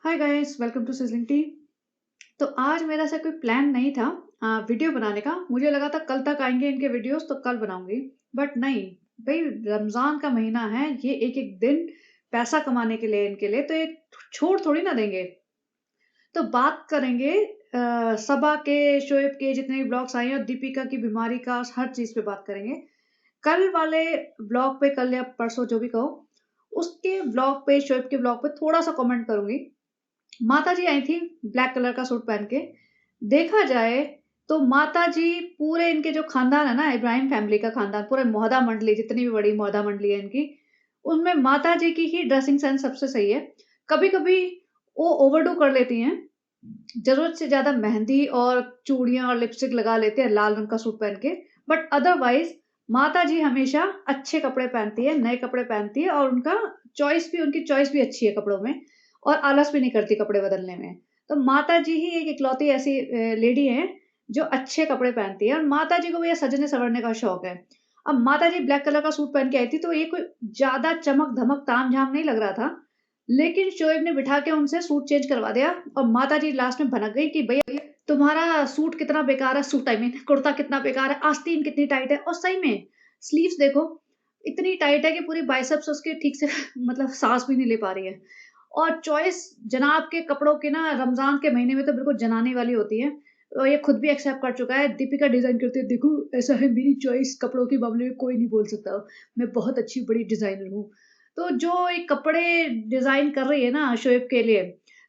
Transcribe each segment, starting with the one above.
Hi guys, welcome to sizzling tea. तो आज मेरा ऐसा कोई प्लान नहीं था वीडियो बनाने का। मुझे लगा था कल तक आएंगे इनके वीडियोस तो कल बनाऊंगी, बट नहीं। भाई, रमजान का महीना है, ये एक एक दिन पैसा कमाने के लिए इनके लिए तो ये छोड़ थोड़ी ना देंगे। तो बात करेंगे सबा के, शोएब के जितने भी ब्लॉग्स आए हैं और दीपिका की बीमारी का, हर चीज पे बात करेंगे। कल वाले ब्लॉग पे, कल या परसों जो भी कहो, उसके ब्लॉग पे, शोएब के ब्लॉग पे थोड़ा सा कमेंट करूंगी। माताजी आई थी ब्लैक कलर का सूट पहन के। देखा जाए तो माताजी, पूरे इनके जो खानदान है ना, इब्राहिम फैमिली का खानदान, पूरे मोहदा मंडली, जितनी भी बड़ी मोहदा मंडली है इनकी, उनमें माताजी की ही ड्रेसिंग सेंस सबसे सही है। कभी कभी वो ओवरडू कर लेती हैं, जरूरत से ज्यादा मेहंदी और चूड़ियां और लिपस्टिक लगा लेते हैं लाल रंग का सूट पहन के। बट अदरवाइज माता जी हमेशा अच्छे कपड़े पहनती है, नए कपड़े पहनती है, और उनकी चॉइस भी अच्छी है कपड़ों में, और आलस भी नहीं करती कपड़े बदलने में। तो माता जी ही एक इकलौती ऐसी लेडी है जो अच्छे कपड़े पहनती है, और माता जी को भी ये सजने संवरने का शौक है। अब माता जी ब्लैक कलर का सूट पहन के आई थी तो ये कोई ज्यादा चमक धमक ताम झाम नहीं लग रहा था, लेकिन शोएब ने बिठा के उनसे सूट चेंज करवा दिया, और माताजी लास्ट में भनक गई कि भैया तुम्हारा सूट कितना बेकार है, सूट आई मीन कुर्ता कितना बेकार है, आस्तीन कितनी टाइट है, और सही में स्लीव्स देखो इतनी टाइट है कि पूरी बाइसेप्स उसके ठीक से मतलब सांस भी नहीं ले पा रही है। और चॉइस जनाब के कपड़ों की ना, रमजान के महीने में तो बिल्कुल जनाने वाली होती है। और ये खुद भी एक्सेप्ट कर चुका है। दीपिका डिजाइन करती है, देखो ऐसा है, मेरी चॉइस कपड़ों के मामले में कोई नहीं बोल सकता, मैं बहुत अच्छी बड़ी डिजाइनर हूँ। तो जो एक कपड़े डिज़ाइन कर रही है ना शोएब के लिए,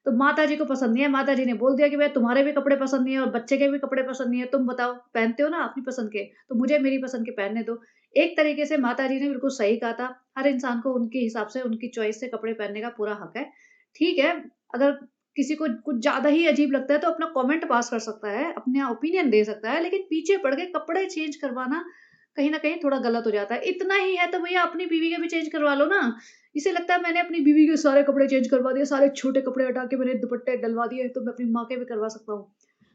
तो माताजी को पसंद नहीं है। माताजी ने बोल दिया कि भई तुम्हारे भी कपड़े पसंद नहीं है और बच्चे के भी कपड़े पसंद नहीं है, तुम बताओ, पहनते हो ना अपनी पसंद के, तो मुझे मेरी पसंद के पहनने दो। एक तरीके से माताजी ने बिल्कुल सही कहा था। हर इंसान को उनके हिसाब से, उनकी चॉइस से कपड़े पहनने का पूरा हक है। ठीक है, अगर किसी को कुछ ज़्यादा ही अजीब लगता है तो अपना कमेंट पास कर सकता है, अपना ओपिनियन दे सकता है, लेकिन पीछे पड़ के कपड़े चेंज करवाना कहीं न कहीं थोड़ा गलत हो जाता है। इतना ही है तो भैया अपनी बीवी के भी चेंज करवा लो ना। इसे लगता है मैंने अपनी बीवी के सारे कपड़े चेंज करवा दिए, सारे छोटे कपड़े हटा के मैंने दुपट्टे डलवा दिए, तो मैं अपनी माँ के भी करवा सकता हूँ।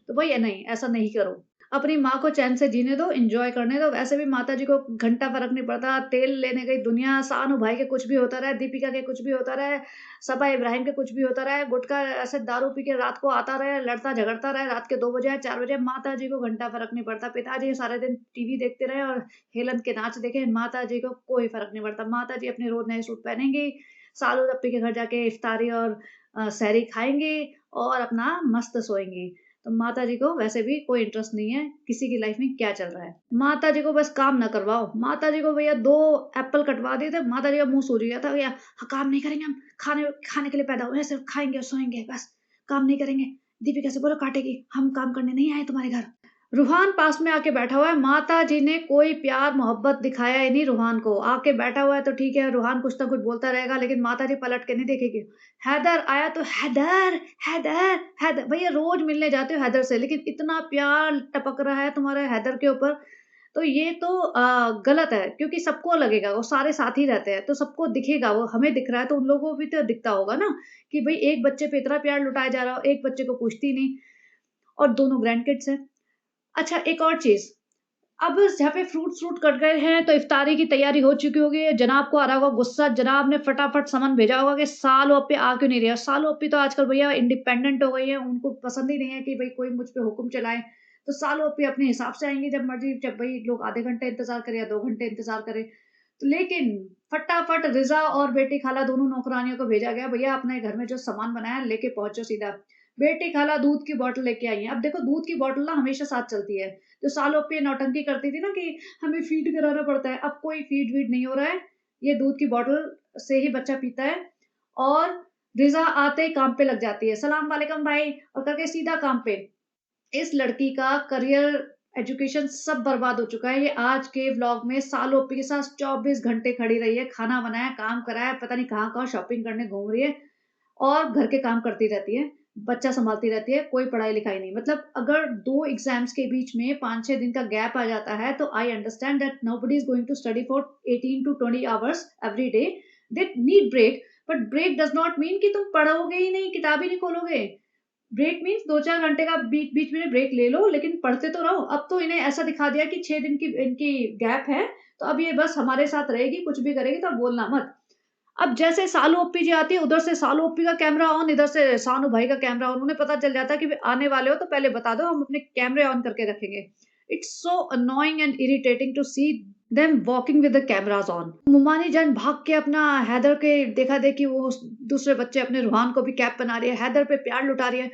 तो भैया नहीं, ऐसा नहीं करो। अपनी माँ को चैन से जीने दो, एन्जॉय करने दो। वैसे भी माताजी को घंटा फ़र्क नहीं पड़ता, तेल लेने गई दुनिया, सानू भाई के कुछ भी होता रहे, दीपिका के कुछ भी होता रहे, सबा इब्राहिम के कुछ भी होता रहे, गुटखा ऐसे दारू पी के रात को आता रहे, लड़ता झगड़ता रहे, रात के 2 बजे या 4 बजे, माताजी को घंटा फ़र्क नहीं पड़ता। पिताजी सारे दिन टीवी देखते रहे और हेलन के नाच देखे, माताजी को कोई फ़र्क नहीं पड़ता। माताजी अपने रोज़ नए सूट पहनेंगी, सालू रप्पी के घर जाके इफ्तारी और सहरी खाएँगी और अपना मस्त सोएँगी। तो माताजी को वैसे भी कोई इंटरेस्ट नहीं है किसी की लाइफ में क्या चल रहा है। माताजी को बस काम ना करवाओ। माताजी को भैया 2 एप्पल कटवा दिए थे, माताजी का मुँह सूज गया था, भैया काम नहीं करेंगे हम, खाने खाने के लिए पैदा हुए हैं, सिर्फ खाएँगे और सोएँगे बस, काम नहीं करेंगे। दीपिका से बोलो काटेगी, हम काम करने नहीं आए तुम्हारे घर। रूहान पास में आके बैठा हुआ है, माताजी ने कोई प्यार मोहब्बत दिखाया ही नहीं रूहान को। आके बैठा हुआ है तो ठीक है, रूहान कुछ ना कुछ बोलता रहेगा, लेकिन माताजी पलट के नहीं देखेगी। हैदर आया तो हैदर, हैदर, हैदर, भैया रोज़ मिलने जाते हो हैदर से, लेकिन इतना प्यार टपक रहा है तुम्हारे हैदर के ऊपर, तो ये तो गलत है, क्योंकि सबको लगेगा, वो सारे साथ ही रहते हैं, तो सबको दिखेगा, वो हमें दिख रहा है तो उन लोगों को भी तो दिखता होगा ना, कि भई एक बच्चे पे इतना प्यार लुटाया जा रहा हो, एक बच्चे को पूछती नहीं, और दोनों ग्रैंड किड्स हैं। अच्छा, एक और चीज़, अब जहाँ पे फ्रूट कट गए हैं तो इफ्तारी की तैयारी हो चुकी होगी। जनाब को आ रहा होगा गुस्सा, जनाब ने फटाफट समन भेजा होगा कि सालो अप्पी आ क्यों नहीं रही है। सालो अप्पी तो आजकल भैया इंडिपेंडेंट हो गई है, उनको पसंद ही नहीं है कि भई कोई मुझ पे हुक्म चलाए। तो सालो अप्पी अपने हिसाब से आएँगी जब मर्ज़ी, जब भई लोग आधे घंटे इंतज़ार करें या 2 घंटे इंतज़ार करें। तो लेकिन फटाफट रिज़ा और बेटी खाला दोनों नौकरानियों को भेजा गया, भैया अपने घर में जो सामान बनाया लेके पहुँचो सीधा। बेटी खाला दूध की बॉटल लेके आई हैं। अब देखो दूध की बॉटल ना हमेशा साथ चलती है। जो सालों पे नौटंकी करती थी ना कि हमें फीड कराना पड़ता है, अब कोई फीड-वीड नहीं हो रहा है। ये दूध की बॉटल से ही बच्चा पीता है, और रिज़ा आते ही काम पे लग जाती है। सलाम वालेकुम भाई, और करके सीधा काम पे। इस लड़की का करियर, एजुकेशन सब बर्बाद हो चुका है। ये आज के व्लॉग में सालों के साथ 24 घंटे खड़ी रही है, खाना बनाया, काम कराया, पता नहीं कहाँ-कहाँ शॉपिंग करने घूम रही है, और घर के काम करती रहती है, बच्चा सँभालती रहती है, कोई पढ़ाई-लिखाई नहीं। मतलब अगर 2 एग्ज़ाम्स के बीच में 5-6 दिन का गैप आ जाता है, तो I understand that nobody is going to study for 18 to 20 hours every day. They need break, but break does not mean कि तुम पढ़ोगे ही नहीं, किताब ही नहीं खोलोगे। ब्रेक मीन्स 2-4 घंटे का बीच-बीच में ब्रेक ले लो, लेकिन पढ़ते तो रहो। अब तो इन्हें ऐसा दिखा दिया कि 6 दिन की इनकी गैप है, तो अब ये बस हमारे साथ रहेगी, कुछ भी करेगी तो अब बोलना मत। अब जैसे सालू ओप्पी जी आती है, उधर से सालू ओप्पी का कैमरा ऑन, इधर से सानू भाई का कैमरा ऑन। उन्हें पता चल जाता है कि वे आने वाले हो तो पहले बता दो, हम अपने कैमरे ऑन करके रखेंगे। It's so annoying and irritating to see them walking with the cameras on. मुमानी जान भाग के अपना हैदर के देखा देखी वो दूसरे बच्चे अपने रूहान को भी कैप बना रही है, हैदर पे प्यार लुटा रही है।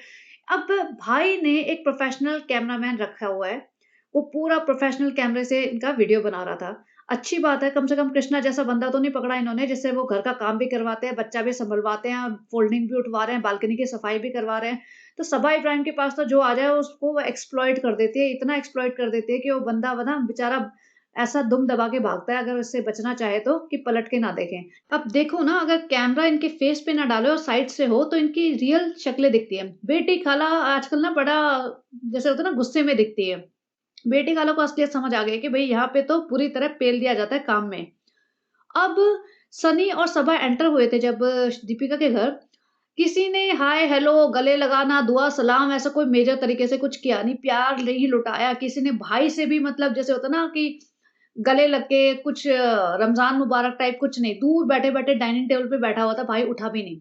अब भाई ने एक प्रोफेशनल कैमरामैन रखा हुआ है, वो पूरा प्रोफेशनल कैमरे से इनका वीडियो बना रहा था। अच्छी बात है, कम से कम कृष्णा जैसा बंदा तो नहीं पकड़ा इन्होंने, जिससे वो घर का काम भी करवाते हैं, बच्चा भी सँभलवाते हैं, फ़ोल्डिंग भी उठवा रहे हैं, बालकनी की सफाई भी करवा रहे हैं। तो सबा इब्राहिम के पास तो जो आ जाए उसको वो एक्सप्लॉइट कर देती है, इतना एक्सप्लॉइट कर देती है कि वो बंदा ना बेचारा ऐसा दुम दबा के भागता है, अगर उससे बचना चाहे तो, कि पलट के ना देखें। अब देखो ना, अगर कैमरा इनके फेस पे ना डाले और साइड से हो तो इनकी रियल शक्लें दिखती हैं। बेटी खाला आजकल ना बड़ा जैसे होता है ना गुस्से में दिखती है। बेटी खाला को असलियत समझ आ गई कि भई यहाँ पे तो पूरी तरह पेल दिया जाता है काम में। अब सनी और सबा एंटर हुए थे जब दीपिका के घर, किसी ने हाय हेलो, गले लगाना, दुआ सलाम ऐसा कोई मेजर तरीके से कुछ किया नहीं, प्यार नहीं लुटाया। किसी ने भाई से भी मतलब जैसे होता है ना कि गले लग के कुछ रमज़ान मुबारक टाइप कुछ नहीं, दूर बैठे-बैठे डाइनिंग टेबल पे बैठा हुआ था, भाई उठा भी नहीं।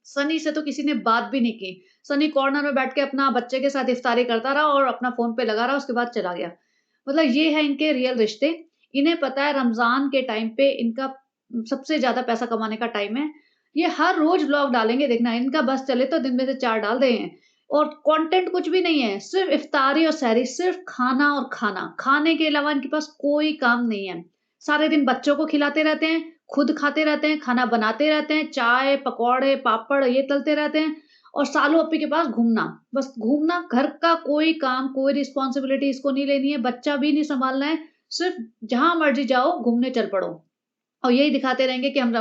सनी से तो किसी ने बात भी नहीं की। सनी कॉर्नर में बैठ के अपना बच्चे के साथ इफ्तारी करता रहा और अपना फ़ोन पे लगा रहा, उसके बाद चला गया। मतलब ये है इनके रियल रिश्ते। इन्हें पता है रमज़ान के टाइम पे इनका सबसे ज़्यादा पैसा कमाने का टाइम है। ये हर रोज़ व्लॉग डालेंगे देखना, इनका बस चले तो दिन में से 4 डाल दें। और कंटेंट कुछ भी नहीं है, सिर्फ़ इफ्तारी और सहरी, सिर्फ़ खाना और खाना। खाने के अलावा इनके पास कोई काम नहीं है। सारे दिन बच्चों को खिलाते रहते हैं, खुद खाते रहते हैं, खाना बनाते रहते हैं, चाय, पकौड़े, पापड़ ये तलते रहते हैं और सालू अपी के पास घूमना। बस घूमना, घर का कोई काम, कोई रिस्पॉन्सिबिलिटी इसको नहीं लेनी है, बच्चा भी नहीं सँभालना है, सिर्फ़ जहाँ मर्ज़ी जाओ, घूमने चल पड़ो। और यही दिखाते रहेंगे कि हम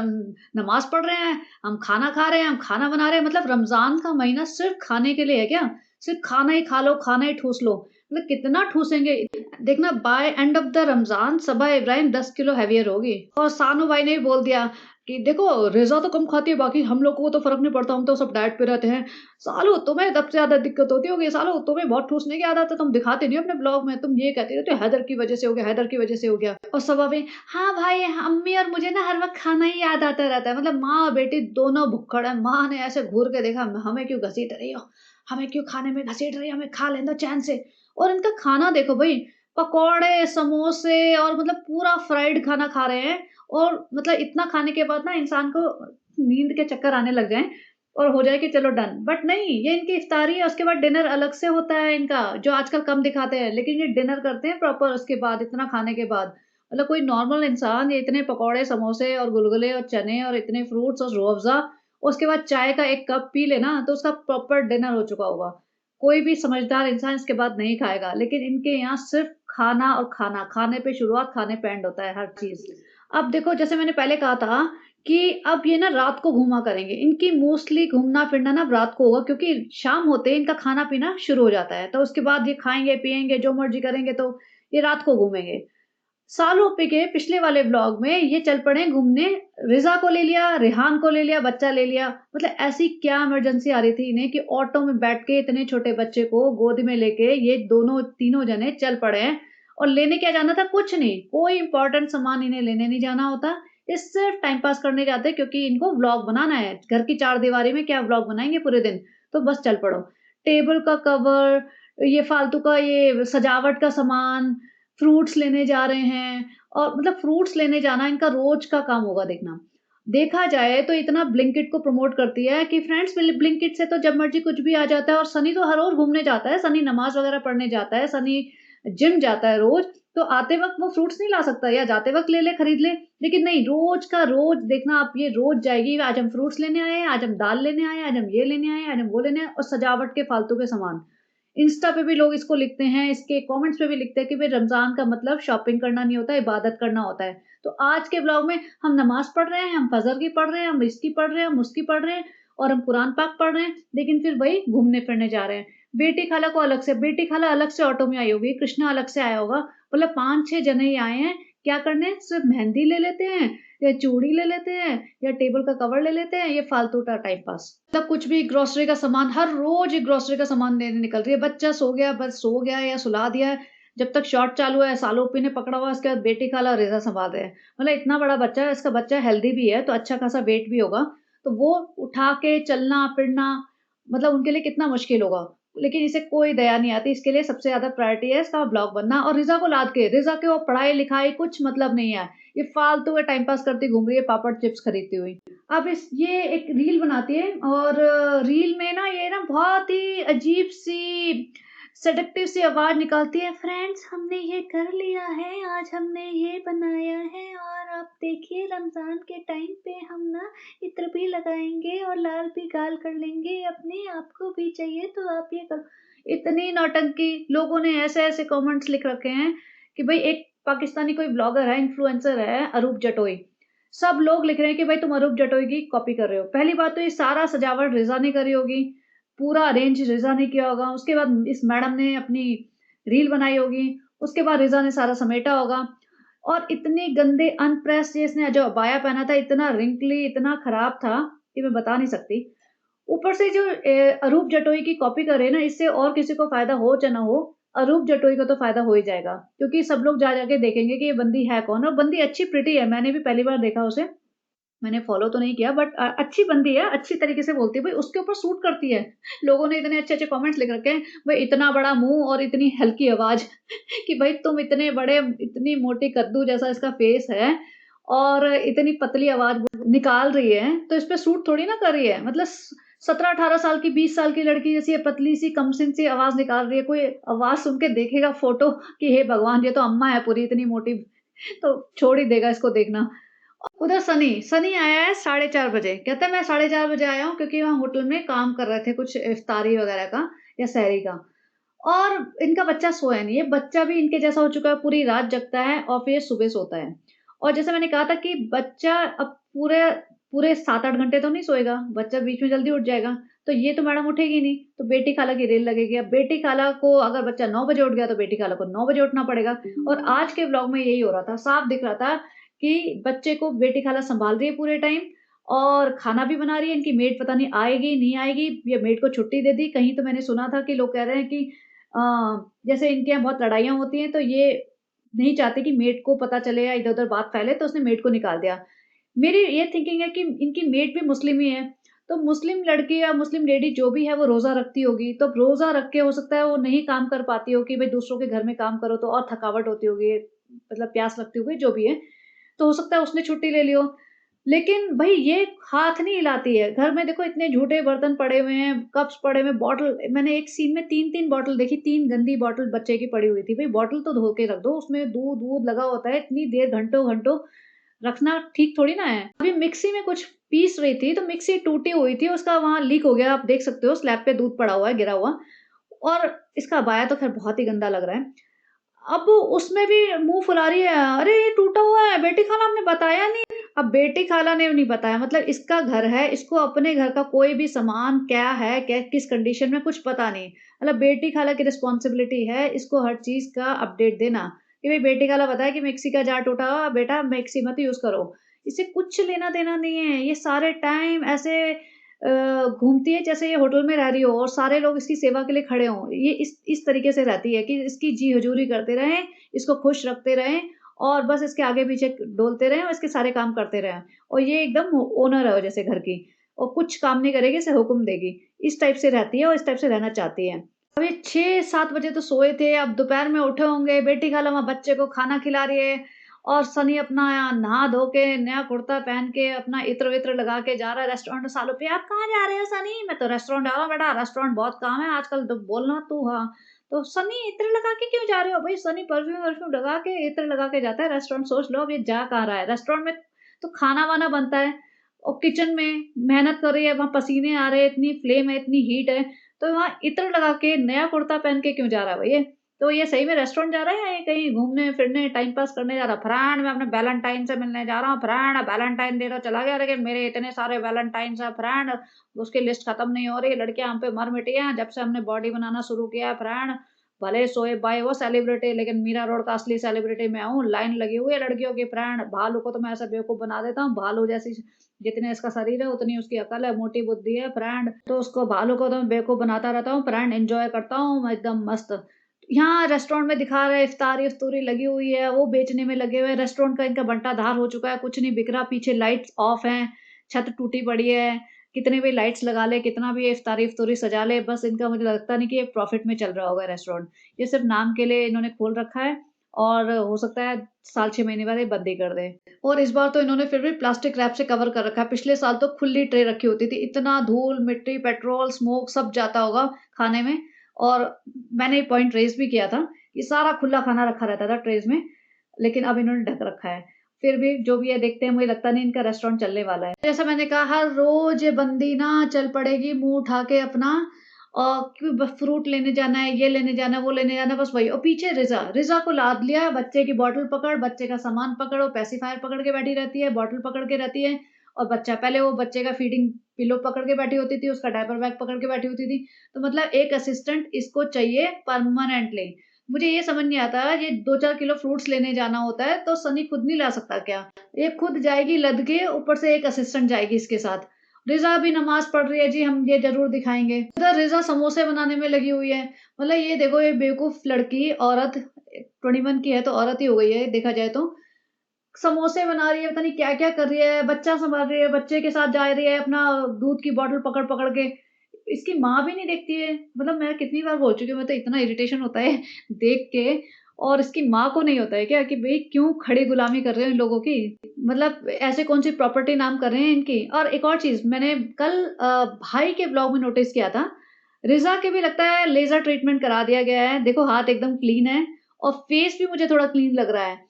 नमाज़ पढ़ रहे हैं, हम खाना खा रहे हैं, हम खाना बना रहे हैं। मतलब रमज़ान का महीना सिर्फ़ खाने के लिए है क्या? सिर्फ़ खाना ही खा लो, खाना ही ठूँस लो। मतलब कितना ठूँसेंगे? देखना by end of the Ramzan Saba Ibrahim 10 kilo heavier होगी। और सानू भाई ने भी बोल दिया कि देखो रेज़ा तो कम खाती है, बाकी हम लोगों को तो फ़र्क नहीं पड़ता, हम तो सब डाइट पे रहते हैं। सालू तुम्हें सबसे ज़्यादा दिक्कत होती होगी, सालू तुम्हें बहुत ठूँसने की आदत है, तुम दिखाते नहीं हो अपने ब्लॉग में, तुम ये कहते रहते हो हैदर की वज़ह से हो गया, हैदर की वज़ह से हो गया। और सबा भी हाँ भाई, अम्मी और मुझे ना हर वक़्त खाना ही याद आता रहता है। मतलब माँ और बेटी दोनों भुक्कड़ हैं। माँ ने ऐसे घूर के देखा, हमें क्यों घसीट रही हो? हमें क्यों खाने में घसीट रही हो? हमें खा लेने दो चैन से। और इनका खाना देखो भई, पकौड़े, समोसे और मतलब पूरा फ्राइड खाना खा रहे हैं और मतलब इतना खाने के बाद ना इंसान को नींद के चक्कर आने लग जाएँ और हो जाए कि चलो डन। बट नहीं, ये इनकी इफ्तारी है, उसके बाद डिनर अलग से होता है इनका, जो आजकल कम दिखाते हैं। लेकिन ये डिनर करते हैं प्रॉपर उसके बाद, इतना खाने के बाद। मतलब कोई नॉर्मल इंसान ये इतने पकौड़े, समोसे और गुलगुले और चने और इतने फ्रूट्स और रूह अफ़ज़ा, उसके बाद चाय का 1 कप पी ले ना, तो उसका प्रॉपर डिनर हो चुका होगा। कोई भी समझदार इंसान इसके बाद नहीं खाएगा। लेकिन इनके यहाँ सिर्फ़ खाना और खाना, खाने पे शुरुआत, खाने पे एंड होता है हर चीज़। अब देखो जैसे मैंने पहले कहा था कि अब ये ना रात को घूमा करेंगे। इनकी मोस्टली घूमना-फिरना ना अब रात को होगा क्योंकि शाम होते ही इनका खाना-पीना शुरू हो जाता है। तो उसके बाद ये खाएँगे, पिएँगे, जो मर्ज़ी करेंगे तो ये रात को घूमेंगे। सालों के पिछले वाले व्लॉग में ये चल पड़े घूमने, रिज़ा को ले लिया, रेहान को ले लिया, बच्चा ले लिया। मतलब ऐसी क्या इमरजेंसी आ रही थी इन्हें कि ऑटो में बैठ के इतने छोटे बच्चे को गोद में लेके ये दोनों तीनों जने चल पड़े हैं और लेने क्या जाना था? कुछ नहीं, कोई इम्पोर्टेंट सामान इन्हें लेने नहीं जाना होता। ये सिर्फ़ टाइम पास करने जाते हैं क्योंकि इनको व्लॉग बनाना है। घर की चारदीवारी में क्या व्लॉग बनाएँगे पूरे दिन? तो बस चल पड़ो। टेबल का कवर, ये फालतू का ये सजावट का सामान, फ्रूट्स लेने जा रहे हैं और मतलब फ्रूट्स लेने जाना इनका रोज का काम होगा देखना। देखा जाए तो इतना ब्लिंकिट को प्रमोट करती है कि फ्रेंड्स ब्लिंकिट से तो जब मर्ज़ी कुछ भी आ जाता है और सनी तो हर रोज़ घूमने जाता है, सनी नमाज़ वग़ैरह पढ़ने जाता है, सनी जिम जाता है रोज़, तो आते वक़्त वो फ्रूट्स नहीं ला सकता या जाते वक़्त ले ले, खरीद ले। लेकिन नहीं, रोज़ का रोज़ देखना आप ये रोज़ जाएगी, आज हम फ्रूट्स लेने आए हैं, आज हम दाल लेने आए हैं, आज हम ये लेने आए हैं, आज हम वो लेने आए हैं और सजावट के फालतू के सामान। इंस्टा पे भी लोग इसको लिखते हैं, इसके कमेंट्स पे भी लिखते हैं कि भई रमज़ान का मतलब शॉपिंग करना नहीं होता, इबादत करना होता है। तो आज के ब्लॉग में हम नमाज़ पढ़ रहे हैं, हम फ़जर की पढ़ रहे हैं, हम इसकी पढ़ रहे हैं, हम उसकी पढ़ रहे हैं और हम कुरान पाक पढ़ रहे हैं, लेकिन फिर वही घूमने-फिरने जा रहे हैं। बेटी खाला को अलग से बेटी खाला अलग से ऑटो में आई होगी, कृष्णा अलग से आया होगा, मतलब 5-6 जने ही आए हैं, क्या करने? सिर्फ़ मेहंदी ले लेते हैं या चूड़ी ले लेते हैं या टेबल का कवर ले लेते हैं, ये फालतू का टाइम पास। मतलब कुछ भी ग्रोसरी का सामान, हर रोज़ ये ग्रोसरी का सामान लेने निकल रही है। बच्चा सो गया, बस सो गया या सुला दिया है, जब तक शॉट चालू है, सालोपी ने पकड़ा हुआ है, उसके बाद बेटी खाला और रिज़ा सँभाल रहे हैं। मतलब इतना बड़ा बच्चा है, इसका बच्चा हेल्दी भी है, तो अच्छा खासा वेट भी होगा। तो वो उठा के चलना-फिरना मतलब उनके लिए कितना मुश्किल होगा। लेकिन इसे कोई दया नहीं आती, इसके लिए सबसे ज़्यादा प्रायोरिटी है इसका व्लॉग बनना और रिज़ा को लाद के, रिज़ा के वो पढ़ाई-लिखाई कुछ मतलब नहीं है। ये फालतू का टाइम पास करती घूम रही है, पापड़ चिप्स खरीदती हुई। अब इस ये एक रील बनाती है और रील में ना ये ना बहुत ही अजीब-सी सेडक्टिव सी आवाज़ निकालती है, फ्रेंड्स हमने ये कर लिया है, आज हमने ये बनाया है और आप देखिए रमज़ान के टाइम पे हम ना इत्र भी लगाएँगे और लाल भी गाल कर लेंगे अपने, आपको भी चाहिए तो आप ये करो। इतनी नौटंकी, लोगों ने ऐसे-ऐसे कमेंट्स लिख रखे हैं कि भई एक पाकिस्तानी कोई ब्लॉगर है, इन्फ्लुएंसर है अरूप जटोई। सब लोग लिख रहे हैं कि भाई तुम अरूप जटोई की कॉपी कर रहे हो। पहली बात तो ये सारा सजावट रिज़ा ने करी होगी, पूरा अरेंज रिज़ा ने किया होगा। उसके बाद इस मैडम ने अपनी रील बनाई होगी, उसके बाद रिज़ा ने सारा समेटा होगा और इतने गंदे अनप्रेस्ड ये इसने जो अबाया पहना था, इतना रिंकली, इतना खराब था कि मैं बता नहीं सकती। ऊपर से जो अरूप जटोई की कॉपी कर रहे हैं ना, इससे और किसी को फ़ायदा हो चाहे ना हो, अरूप जटोई को तो फ़ायदा हो ही जाएगा। क्योंकि सब लोग जा-जा के देखेंगे कि ये बंदी है कौन? और बंदी अच्छी प्रिटी है, मैंने भी पहली बार देखा उसे। मैंने फ़ॉलो तो नहीं किया बट अच्छी बंदी है, अच्छी तरीके से बोलती है, भई उसके ऊपर सूट करती है। लोगों ने इतने अच्छे-अच्छे कमेंट्स लिख रखे हैं, भई इतना बड़ा मुँह और इतनी हल्की आवाज़ कि भई तुम इतने बड़े इतनी मोटी कद्दू जैसा इसका फेस है और इतनी पतली आवाज़ निकाल रही है, तो इस पे सूट थोड़ी ना कर रही है। मतलब 17-18 साल की, 20 साल की लड़की जैसी ये पतली-सी कमसिन सी आवाज़ निकाल रही है, कोई आवाज़ सुन के देखेगा फ़ोटो कि हे भगवान! ये तो अम्मा है पूरी इतनी मोटी, तो छोड़ ही देगा इसको देखना। उधर सनी, सनी आया है 4:30 बजे। कहता है मैं 4:30 बजे आया हूँ क्योंकि वहाँ होटल में काम कर रहे थे कुछ इफ्तारी वगैरह का या सहरी का। और इनका बच्चा सोया नहीं है, बच्चा भी इनके जैसा हो चुका है, पूरी रात जगता है और फिर सुबह सोता है। और जैसे मैंने कहा था कि बच्चा अब पूरे पूरे 7-8 घंटे तो नहीं सोएगा, बच्चा बीच में जल्दी उठ जाएगा। तो ये तो मैडम उठेगी नहीं, तो बेटी खाला की रेल लगेगी। अब बेटी खाला को अगर बच्चा 9 बजे उठ गया तो बेटी खाला को 9 बजे उठना पड़ेगा। और आज के व्लॉग में यही हो रहा था, साफ दिख रहा था कि बच्चे को बेटी खाला सँभाल रही है पूरे टाइम और खाना भी बना रही है। इनकी मेड पता नहीं आएगी, नहीं आएगी या मेड को छुट्टी दे दी। कहीं तो मैंने सुना था कि लोग कह रहे हैं कि अ, जैसे इनके यहाँ बहुत लड़ाइयाँ होती हैं तो ये नहीं चाहते कि मेड को पता चले या इधर-उधर बात फैले तो उसने मेड को निकाल दिया। मेरी ये थिंकिंग है कि इनकी मेड भी मुस्लिम ही है, तो मुस्लिम लड़की या मुस्लिम लेडी जो भी है वो रोज़ा रखती होगी, तो रोज़ा रख के हो सकता है वो नहीं काम कर पाती हो कि भई दूसरों के घर में काम करो तो और थकावट होती होगी, मतलब प्यास लगती होगी, जो भी है। तो हो सकता है उसने छुट्टी ले ली हो। लेकिन भई ये हाथ नहीं हिलाती है। घर में देखो इतने झूठे बर्तन पड़े हुए हैं, कप्स पड़े हुए हैं, बॉटल मैंने एक सीन में 3-3 बॉटल देखी, 3 गंदी बॉटल बच्चे की पड़ी हुई थी। भई बॉटल तो धो के रख दो, उसमें दूध-वूध लगा होता है, इतनी देर घंटों-घंटों रखना ठीक थोड़ी ना है। अभी मिक्सी में कुछ पीस रही थी, तो मिक्सी टूटी हुई थी, उसका वहाँ लीक हो गया, आप देख सकते हो स्लैब पे दूध पड़ा हुआ है, गिरा हुआ और इसका अबाया तो ख़ैर बहुत ही गंदा लग रहा है। अब उसमें भी मुँह फुला रही है, "अरे! ये टूटा हुआ है, बेटी खाला आपने बताया नहीं।" अब बेटी खाला ने नहीं बताया, मतलब इसका घर है, इसको अपने घर का कोई भी सामान क्या है, क्या किस कंडीशन में कुछ पता नहीं। मतलब बेटी खाला की रिस्पॉन्सिबिलिटी है इसको हर चीज़ का अपडेट देना, कि भई बेटी खाला बताया कि मिक्सी का जार टूटा हुआ, बेटा मिक्सी मत यूज़ करो। इसे कुछ लेना-देना नहीं है, ये सारे टाइम ऐसे घूमती है जैसे ये होटल में रह रही हो और सारे लोग इसकी सेवा के लिए खड़े हों। ये इस तरीके से रहती है कि इसकी जी हजूरी करते रहें, इसको खुश रखते रहें और बस इसके आगे-पीछे डोलते रहें और इसके सारे काम करते रहें। और ये एकदम ओनर है जैसे घर की और कुछ काम नहीं करेगी, इसे हुक्म देगी। इस टाइप से रहती है और इस टाइप से रहना चाहती है। अब ये 6-7 बजे तो सोए थे, अब दोपहर में उठे होंगे, बेटी खाला वहाँ बच्चे को खाना खिला रही है और सनी अपना नहा धो के नया कुर्ता पहन के अपना इत्र-वित्र लगा के जा रहा है रेस्टोरेंट में। सालों पे, "आप कहाँ जा रहे हो सनी?" "मैं तो रेस्टोरेंट जा रहा हूँ बेटा, रेस्टोरेंट बहुत काम है आजकल तो बोलना तू हाँ।" तो "सनी इत्र लगा के क्यों जा रहे हो?" भई सनी परफ्यूम-वर्फ्यूम लगा के इत्र लगा के जाता है रेस्टोरेंट। सोच लो अब ये जा कहाँ रहा है? रेस्टोरेंट में तो खाना-वाना बनता है और किचन में मेहनत कर रही है, वहाँ पसीने आ रहे हैं, इतनी फ्लेम है, इतनी हीट है, तो वहाँ इत्र लगा के नया कुर्ता पहन के क्यों जा रहा है भई ये? तो ये सही में रेस्टोरेंट जा रहा है या ये कहीं घूमने-फिरने, टाइम पास करने जा रहा है? फ्रेंड मैं अपने वैलेंटाइन से मिलने जा रहा हूँ, फ्रेंड वैलेंटाइन डे तो चला गया लेकिन मेरे इतने सारे वैलेंटाइन्स हैं फ्रेंड, उसकी लिस्ट खत्म नहीं हो रही, लड़कियाँ हम पे मर मिटी हैं जब से हमने बॉडी बनाना शुरू किया है फ्रेंड। भले शोएब भाई वो सेलिब्रिटी लेकिन मीरा रोड का असली सेलिब्रिटी मैं हूँ, लाइन लगी हुई है लड़कियों की फ्रेंड। भालू को तो मैं ऐसा बेवकूफ़ बना देता हूँ, भालू जैसी जितने इसका शरीर है उतनी उसकी अकल है, मोटी बुद्धि है फ्रेंड। तो उसको भालू को तो मैं बेवकूफ़ बनाता रहता हूँ फ्रेंड, एन्जॉय करता हूँ मैं एकदम मस्त। यहाँ रेस्टोरेंट में दिखा रहे हैं इफ्तारी-उफ्तूरी लगी हुई है, वो बेचने में लगे हुए हैं, रेस्टोरेंट का इनका बंटाधार हो चुका है, कुछ नहीं बिक रहा, पीछे लाइट्स ऑफ हैं, छत टूटी पड़ी है, कितने भी लाइट्स लगा ले, कितना भी इफ्तारी-उफ्तूरी सजा ले, बस इनका मुझे लगता नहीं कि ये प्रॉफिट में चल रहा होगा रेस्टोरेंट। ये सिर्फ़ नाम के लिए इन्होंने खोल रखा है और हो सकता है साल 6 महीने बाद ये बंद ही कर दें। और इस बार तो इन्होंने फिर भी प्लास्टिक रैप से कवर कर रखा है, पिछले साल तो खुली ट्रे रखी होती थी, इतना धूल, मिट्टी, पेट्रोल, स्मोक सब जाता होगा खाने में। और मैंने ये पॉइंट रेज़ भी किया था कि सारा खुला खाना रखा रहता था ट्रेज़ में, लेकिन अब इन्होंने ढक रखा है। फिर भी जो भी है देखते हैं, मुझे लगता नहीं इनका रेस्टोरेंट चलने वाला है। जैसा मैंने कहा हर रोज़ ये बंदी ना चल पड़ेगी मुँह उठा के अपना कि ब फ्रूट लेने जाना है, ये लेने जाना है, वो लेने जाना है, बस वही। और पीछे रिज़ा को लाद लिया, बच्चे की बॉटल पकड़, बच्चे का सामान पकड़, वो पेसिफायर पकड़ के बैठी रहती है, बॉटल पकड़ के रहती है और बच्चा पहले वो बच्चे का फीडिंग पिलो पकड़ के बैठी होती थी, उसका डायपर बैग पकड़ के बैठी होती थी। तो मतलब एक असिस्टेंट इसको चाहिए परमानेंटली। मुझे ये समझ नहीं आता ये 2-4 किलो फ्रूट्स लेने जाना होता है तो सनी खुद नहीं ला सकता क्या? ये खुद जाएगी लद के, ऊपर से एक असिस्टेंट जाएगी इसके साथ। रिज़ा भी नमाज़ पढ़ रही है जी, हम ये ज़रूर दिखाएँगे। उधर रिज़ा समोसे बनाने में लगी हुई है। मतलब ये देखो ये बेवकूफ़ लड़की औरत 21 की है तो औरत ही हो गई है देखा जाए तो। समोसे बना रही है, पता नहीं क्या-क्या कर रही है, बच्चा सँभाल रही है, बच्चे के साथ जा रही है, अपना दूध की बॉटल पकड़-पकड़ के। इसकी माँ भी नहीं देखती है, मतलब मैं कितनी बार बोल चुकी हूँ, मैं तो इतना इरिटेशन होता है देख के। और इसकी माँ को नहीं होता है क्या कि भई क्यों खड़ी गुलामी कर रहे हो इन लोगों की? मतलब ऐसे कौन-सी प्रॉपर्टी नाम कर रहे हैं इनकी? और एक और चीज़ मैंने कल भाई के ब्लॉग में नोटिस किया था, रिज़ा के भी लगता है लेज़र ट्रीटमेंट करा दिया गया है। देखो हाथ एकदम क्लीन है और फेस भी मुझे थोड़ा क्लीन लग रहा है।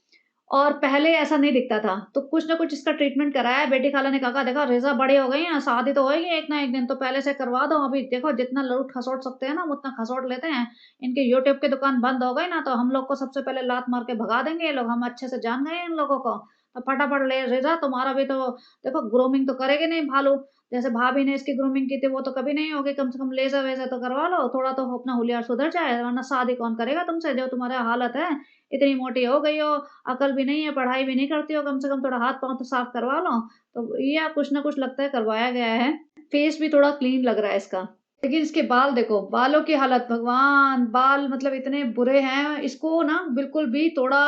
और पहले ऐसा नहीं दिखता था, तो कुछ ना कुछ इसका ट्रीटमेंट कराया है। बेटी खाला ने कहा, "देखो रिज़ा बड़ी हो गई हैं, शादी तो होएगी एक ना एक दिन, तो पहले से करवा दो। अभी देखो जितना लूट-खसोट सकते हैं ना, हम उतना खसोट लेते हैं। इनकी यूट्यूब की दुकान बंद हो गई ना, तो हम लोग को सबसे पहले लात मार के भगा देंगे ये लोग, हम अच्छे से जान गए हैं इन लोगों को। तो फटाफट ले रिज़ा तुम्हारा भी तो देखो ग्रूमिंग तो करेगी नहीं भालू, जैसे भाभी ने इसकी ग्रूमिंग की थी वो तो कभी नहीं होगी, कम से कम लेज़र-वेज़र तो करवा लो, थोड़ा तो अपना होलियार सुधर जाए, वरना शादी कौन करेगा तुमसे जो तुम्हारा हालत है। इतनी मोटी हो गई हो, अकल भी नहीं है, पढ़ाई भी नहीं करती हो, कम से कम थोड़ा हाथ-पाँव तो साफ करवा लो। तो ये कुछ ना कुछ लगता है करवाया गया है। फेस भी थोड़ा क्लीन लग रहा है इसका। लेकिन इसके बाल देखो, बालों की हालत भगवान! बाल मतलब इतने बुरे हैं, इसको ना बिल्कुल भी थोड़ा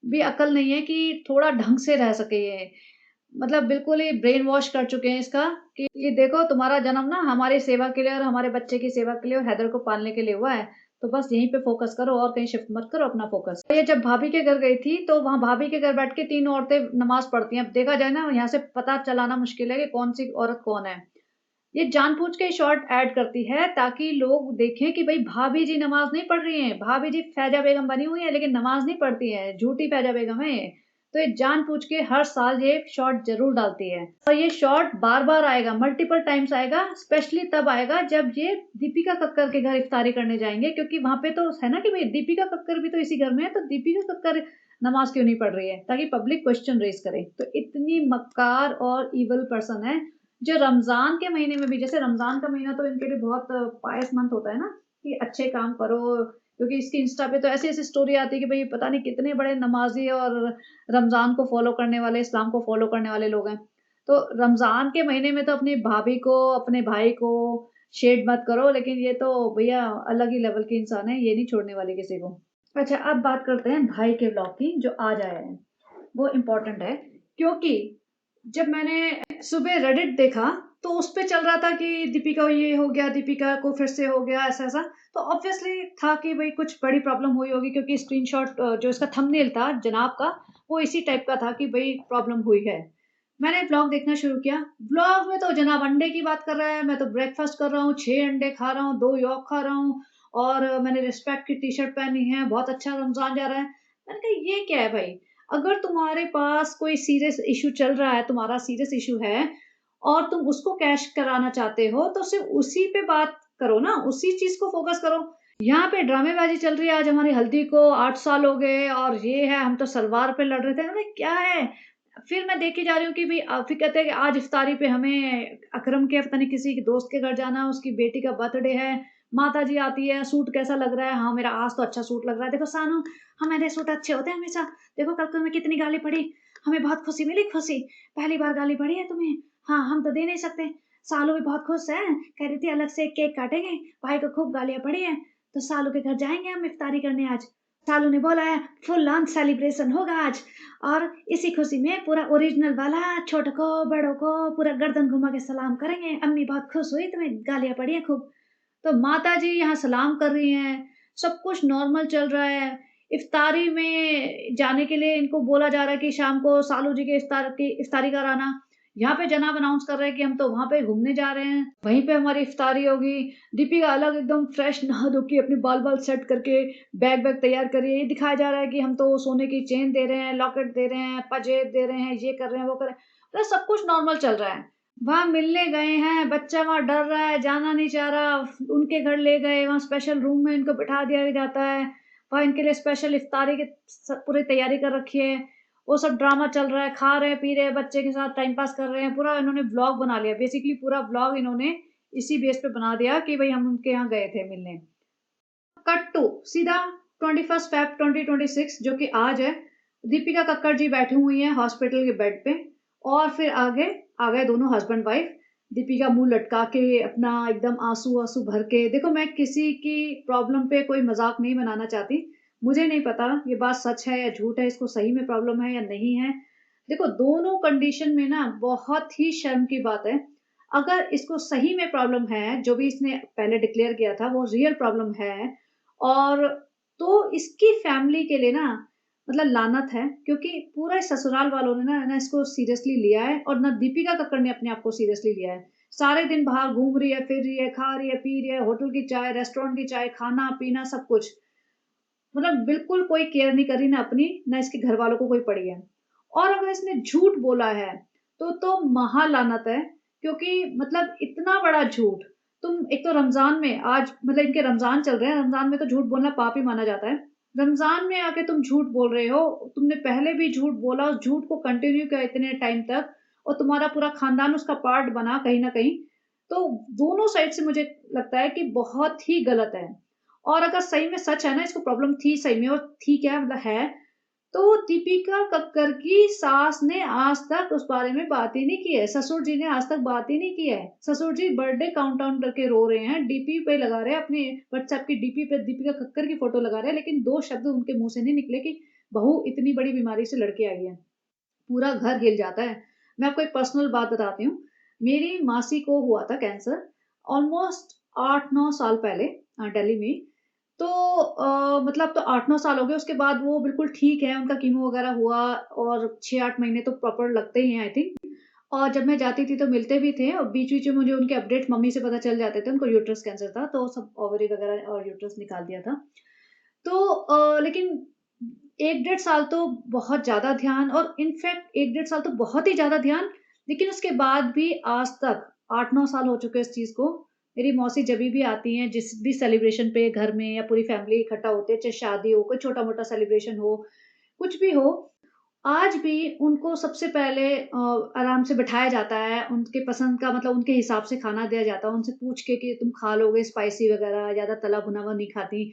भी अकल नहीं है कि थोड़ा ढंग से रह सके ये। मतलब बिल्कुल ही ब्रेन वॉश कर चुके हैं इसका कि ये देखो तुम्हारा जन्म ना हमारी सेवा के लिए और हमारे बच्चे की सेवा के लिए और हैदर को पालने के लिए हुआ है। तो बस यहीं पे फ़ोकस करो और कहीं शिफ्ट मत करो अपना फ़ोकस। ये जब भाभी के घर गई थी, तो वहाँ भाभी के घर बैठ के 3 औरतें नमाज़ पढ़ती हैं। अब देखा जाए ना यहाँ से पता चलाना मुश्किल है कि कौन-सी औरत कौन है। ये जानबूझ के शॉर्ट ऐड करती है ताकि लोग देखें कि भई भाभी जी नमाज़ नहीं पढ़ रही हैं, भाभी जी फ़ैज़ा बेगम बनी हुई हैं लेकिन नमाज़ नहीं पढ़ती हैं, झूठी फ़ैज़ा बेगम है ये। तो ये जानबूझ के हर साल ये शॉर्ट ज़रूर डालती है और ये शॉर्ट बार-बार आएगा, मल्टीपल टाइम्स आएगा, स्पेशली तब आएगा जब ये दीपिका कक्कर के घर इफ्तारी करने जाएँगे क्योंकि वहाँ पे तो है ना कि भई दीपिका कक्कर भी तो इसी घर में है, तो दीपिका कक्कर नमाज़ क्यों नहीं पढ़ रही है? ताकि पब्लिक क्वेश्चन रेज़ करे। तो इतनी मक्कार और इविल पर्सन है जो रमज़ान के महीने में भी जैसे रमज़ान का महीना तो इनके लिए बहुत पायस मंथ होता है ना, कि अच्छे काम करो, क्योंकि इसकी इंस्टा पे तो ऐसी-ऐसी स्टोरी आती है कि भई पता नहीं कितने बड़े नमाज़ी और रमज़ान को फ़ॉलो करने वाले, इस्लाम को फ़ॉलो करने वाले लोग हैं। तो रमज़ान के महीने में तो अपनी भाभी को, अपने भाई को शेड मत करो, लेकिन ये तो भैया अलग ही लेवल की इंसान है, ये नहीं छोड़ने वाली किसी को। अच्छा, अब बात करते हैं भाई के व्लॉग की जो आज आया है। वो इम्पोर्टेंट है क्योंकि जब मैंने सुबह रेडिट देखा तो उस पे चल रहा था कि दीपिका ये हो गया, दीपिका को फिर से हो गया ऐसा-ऐसा। तो ऑब्वियसली था कि भई कुछ बड़ी प्रॉब्लम हुई होगी क्योंकि स्क्रीनशॉट जो इसका थंबनेल था जनाब का, वो इसी टाइप का था कि भई प्रॉब्लम हुई है। मैंने व्लॉग देखना शुरू किया, व्लॉग में तो जनाब अंडे की बात कर रहा है, मैं तो ब्रेकफ़ास्ट कर रहा हूँ, 6 अंडे खा रहा हूँ, 2 यॉर्क खा रहा हूँ और मैंने रिस्पेक्ट की टी-शर्ट पहनी है, बहुत अच्छा रमज़ान जा रहा है। मैंने कहा ये क्या है भाई? अगर तुम्हारे पास कोई सीरियस इश्यू चल रहा है, तुम्हारा सीरियस इश्यू है और तुम उसको कैश कराना चाहते हो, तो सिर्फ़ उसी पे बात करो ना, उसी चीज़ को फ़ोकस करो। यहाँ पे ड्रामेबाज़ी चल रही है, आज हमारी हल्दी को 8 साल हो गए और ये है, हम तो सलवार पे लड़ रहे थे। अरे क्या है? फिर मैं देखे जा रही हूँ कि भई फिर कहते हैं कि आज इफ्तारी पे हमें अकरम के पता नहीं किसी के दोस्त के घर जाना है, उसकी बेटी का बर्थडे है। माताजी आती है, सूट कैसा लग रहा है? हाँ, मेरा आज तो अच्छा सूट लग रहा है। देखो सानू, हमारे सूट अच्छे होते हैं हमेशा। देखो कल तुम्हें कितनी गाली पड़ी, हमें बहुत खुशी मिली खुशी। पहली बार गाली पड़ी है तुम्हें। हाँ, हम तो दे नहीं सकते। सालू भी बहुत खुश है, कह रही थी अलग से केक काटेंगे, भाई को खूब गालियाँ पड़ी हैं। तो सालू के घर जाएंगे हम इफ्तारी करने आज। सालू ने बोला है फुल ऑन सेलिब्रेशन होगा आज, और इसी खुशी में पूरा ओरिजिनल वाला छोटों को बड़ों को पूरा गर्दन घुमा के सलाम करेंगे। अम्मी बहुत खुश हुई, तुम्हें गालियां पड़ी हैं खूब। तो माता जी यहाँ सलाम कर रही हैं, सब कुछ नॉर्मल चल रहा है। इफ्तारी में जाने के लिए इनको बोला जा रहा है कि शाम को सालू जी के इफ्तारी कराना। यहाँ पे जनाब अनाउंस कर रहे हैं कि हम तो वहां पे घूमने जा रहे हैं, वहीं पे हमारी इफ्तारी होगी। दीपिका अलग एकदम फ्रेश नहा धो के अपने बाल बाल सेट करके बैग बैग तैयार करिए। ये दिखाया जा रहा है कि हम तो सोने की चेन दे रहे हैं, लॉकेट दे रहे हैं, पजेब दे रहे हैं, ये कर रहे हैं, वो कर रहे हैं, मतलब सब कुछ नॉर्मल चल रहा है। वहां मिलने गए हैं, बच्चा वहां डर रहा है, जाना नहीं चाह रहा। उनके घर ले गए, वहां स्पेशल रूम में इनको बिठा दिया जाता है, वहां इनके लिए स्पेशल इफ्तारी की पूरी तैयारी कर रखी है। वो सब ड्रामा चल रहा है, खा रहे हैं पी रहे हैं, बच्चे के साथ टाइम पास कर रहे हैं। पूरा इन्होंने व्लॉग बना लिया, बेसिकली पूरा व्लॉग इन्होंने इसी बेस पे बना दिया कि भाई हम उनके यहाँ गए थे मिलने। कट टू सीधा 21 फेब 2026 जो कि आज है। दीपिका कक्कड़ जी बैठी हुई हैं हॉस्पिटल के बेड पे, और फिर आगे आ गए दोनों हस्बैंड वाइफ। दीपिका मुंह लटका के अपना एकदम आंसू आंसू भर के, देखो मैं किसी की प्रॉब्लम पे कोई मजाक नहीं बनाना चाहती, मुझे नहीं पता ये बात सच है या झूठ है, इसको सही में प्रॉब्लम है या नहीं है। देखो दोनों कंडीशन में ना बहुत ही शर्म की बात है। अगर इसको सही में प्रॉब्लम है, जो भी इसने पहले डिक्लेयर किया था वो रियल प्रॉब्लम है, और तो इसकी फैमिली के लिए ना मतलब लानत है, क्योंकि पूरा ससुराल वालों ने ना इसको सीरियसली लिया है, और ना दीपिका कक्कड़ ने अपने आप को सीरियसली लिया है। सारे दिन बाहर घूम रही है, फिर रही है, खा रही है, पी रही है, होटल की चाय, रेस्टोरेंट की चाय, खाना पीना सब कुछ, मतलब बिल्कुल कोई केयर नहीं करी ना अपनी, ना इसके घर वालों को कोई पड़ी है। और अगर इसने झूठ बोला है तो महा लानत है, क्योंकि मतलब इतना बड़ा झूठ। तुम एक तो रमजान में, आज मतलब इनके रमजान चल रहे हैं, रमजान में तो झूठ बोलना पाप ही माना जाता है। रमजान में आके तुम झूठ बोल रहे हो, तुमने पहले भी झूठ बोला, उस झूठ को कंटिन्यू किया इतने टाइम तक, और तुम्हारा पूरा खानदान उसका पार्ट बना कहीं ना कहीं। तो दोनों साइड से मुझे लगता है कि बहुत ही गलत है। और अगर सही में सच है ना, इसको प्रॉब्लम थी सही में, और थी क्या मतलब है, तो दीपिका कक्कर की सास ने आज तक उस बारे में बात ही नहीं की है, ससुर जी ने आज तक बात ही नहीं की है। ससुर जी बर्थडे काउंट डाउन करके रो रहे हैं, डीपी पे लगा रहे हैं, अपने व्हाट्सएप की डीपी पे दीपिका कक्कर की फोटो लगा रहे हैं, लेकिन दो शब्द उनके मुंह से नहीं निकले कि बहू इतनी बड़ी बीमारी से लड़के आई है। पूरा घर हिल जाता है। मैं आपको एक पर्सनल बात बताती हूँ। मेरी मासी को हुआ था कैंसर ऑलमोस्ट 8-9 साल पहले, दिल्ली में। तो मतलब तो 8-9 साल हो गए, उसके बाद वो बिल्कुल ठीक है, उनका कीमो वगैरह हुआ, और 6-8 महीने तो प्रॉपर लगते ही हैं आई थिंक। और जब मैं जाती थी तो मिलते भी थे, और बीच-बीच में मुझे उनके अपडेट्स मम्मी से पता चल जाते थे। उनको यूट्रस कैंसर था, तो सब ओवरी वगैरह और यूट्रस निकाल दिया था। तो लेकिन 1 डेढ़ साल तो बहुत ज़्यादा ध्यान, और इनफैक्ट 1 डेढ़ साल तो बहुत ही ज़्यादा ध्यान, लेकिन उसके बाद भी आज तक 8-9 साल हो चुके हैं इस चीज़ को। मेरी मौसी जभी भी आती हैं, जिस भी सेलिब्रेशन पे घर में या पूरी फैमिली इकट्ठा होते हैं, चाहे शादी हो, कोई छोटा-मोटा सेलिब्रेशन हो, कुछ भी हो, आज भी उनको सबसे पहले आराम से बिठाया जाता है, उनके पसंद का मतलब उनके हिसाब से खाना दिया जाता है, उनसे पूछ के कि तुम खा लोगे स्पाइसी वगैरह, ज़्यादा तला भुना हुआ नहीं खाती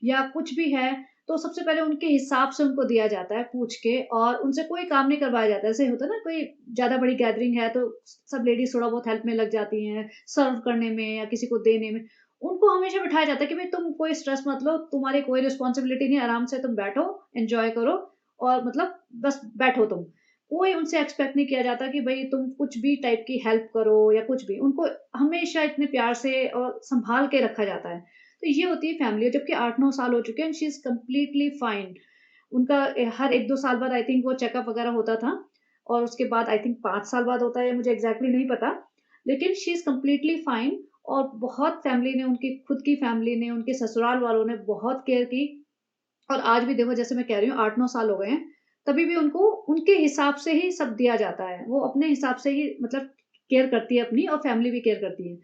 या कुछ भी है, तो सबसे पहले उनके हिसाब से उनको दिया जाता है पूछ के, और उनसे कोई काम नहीं करवाया जाता है। ऐसे होता है ना, कोई ज़्यादा बड़ी गैदरिंग है तो सब लेडीज़ थोड़ा बहुत हेल्प में लग जाती हैं, सर्व करने में या किसी को देने में। उनको हमेशा बिठाया जाता है कि भाई तुम कोई स्ट्रेस मत लो, तुम्हारी कोई रिस्पॉन्सिबिलिटी नहीं है, आराम से तुम बैठो, एन्जॉय करो, और मतलब बस बैठो तुम। कोई उनसे एक्सपेक्ट नहीं किया जाता कि भई तुम कुछ भी टाइप की हेल्प करो या कुछ भी। उनको हमेशा इतने प्यार से और सँभाल के रखा जाता है। तो ये होती है फैमिली, जबकि 8-9 साल हो चुके हैं, and she is completely fine. उनका हर 1-2 साल बाद आई थिंक वो चेकअप वगैरह होता था, और उसके बाद आई थिंक 5 साल बाद होता है, मुझे एग्ज़ैक्टली नहीं पता। लेकिन शी इज़ कंप्लीटली फाइन, और बहुत फैमिली ने, उनकी खुद की फैमिली ने, उनके ससुराल वालों ने बहुत केयर की। और आज भी देखो, जैसे मैं कह रही हूँ 8-9 साल हो गए हैं, तभी भी उनको उनके हिसाब से ही सब दिया जाता है। वो अपने हिसाब से ही मतलब केयर करती है अपनी, और फैमिली भी केयर करती है।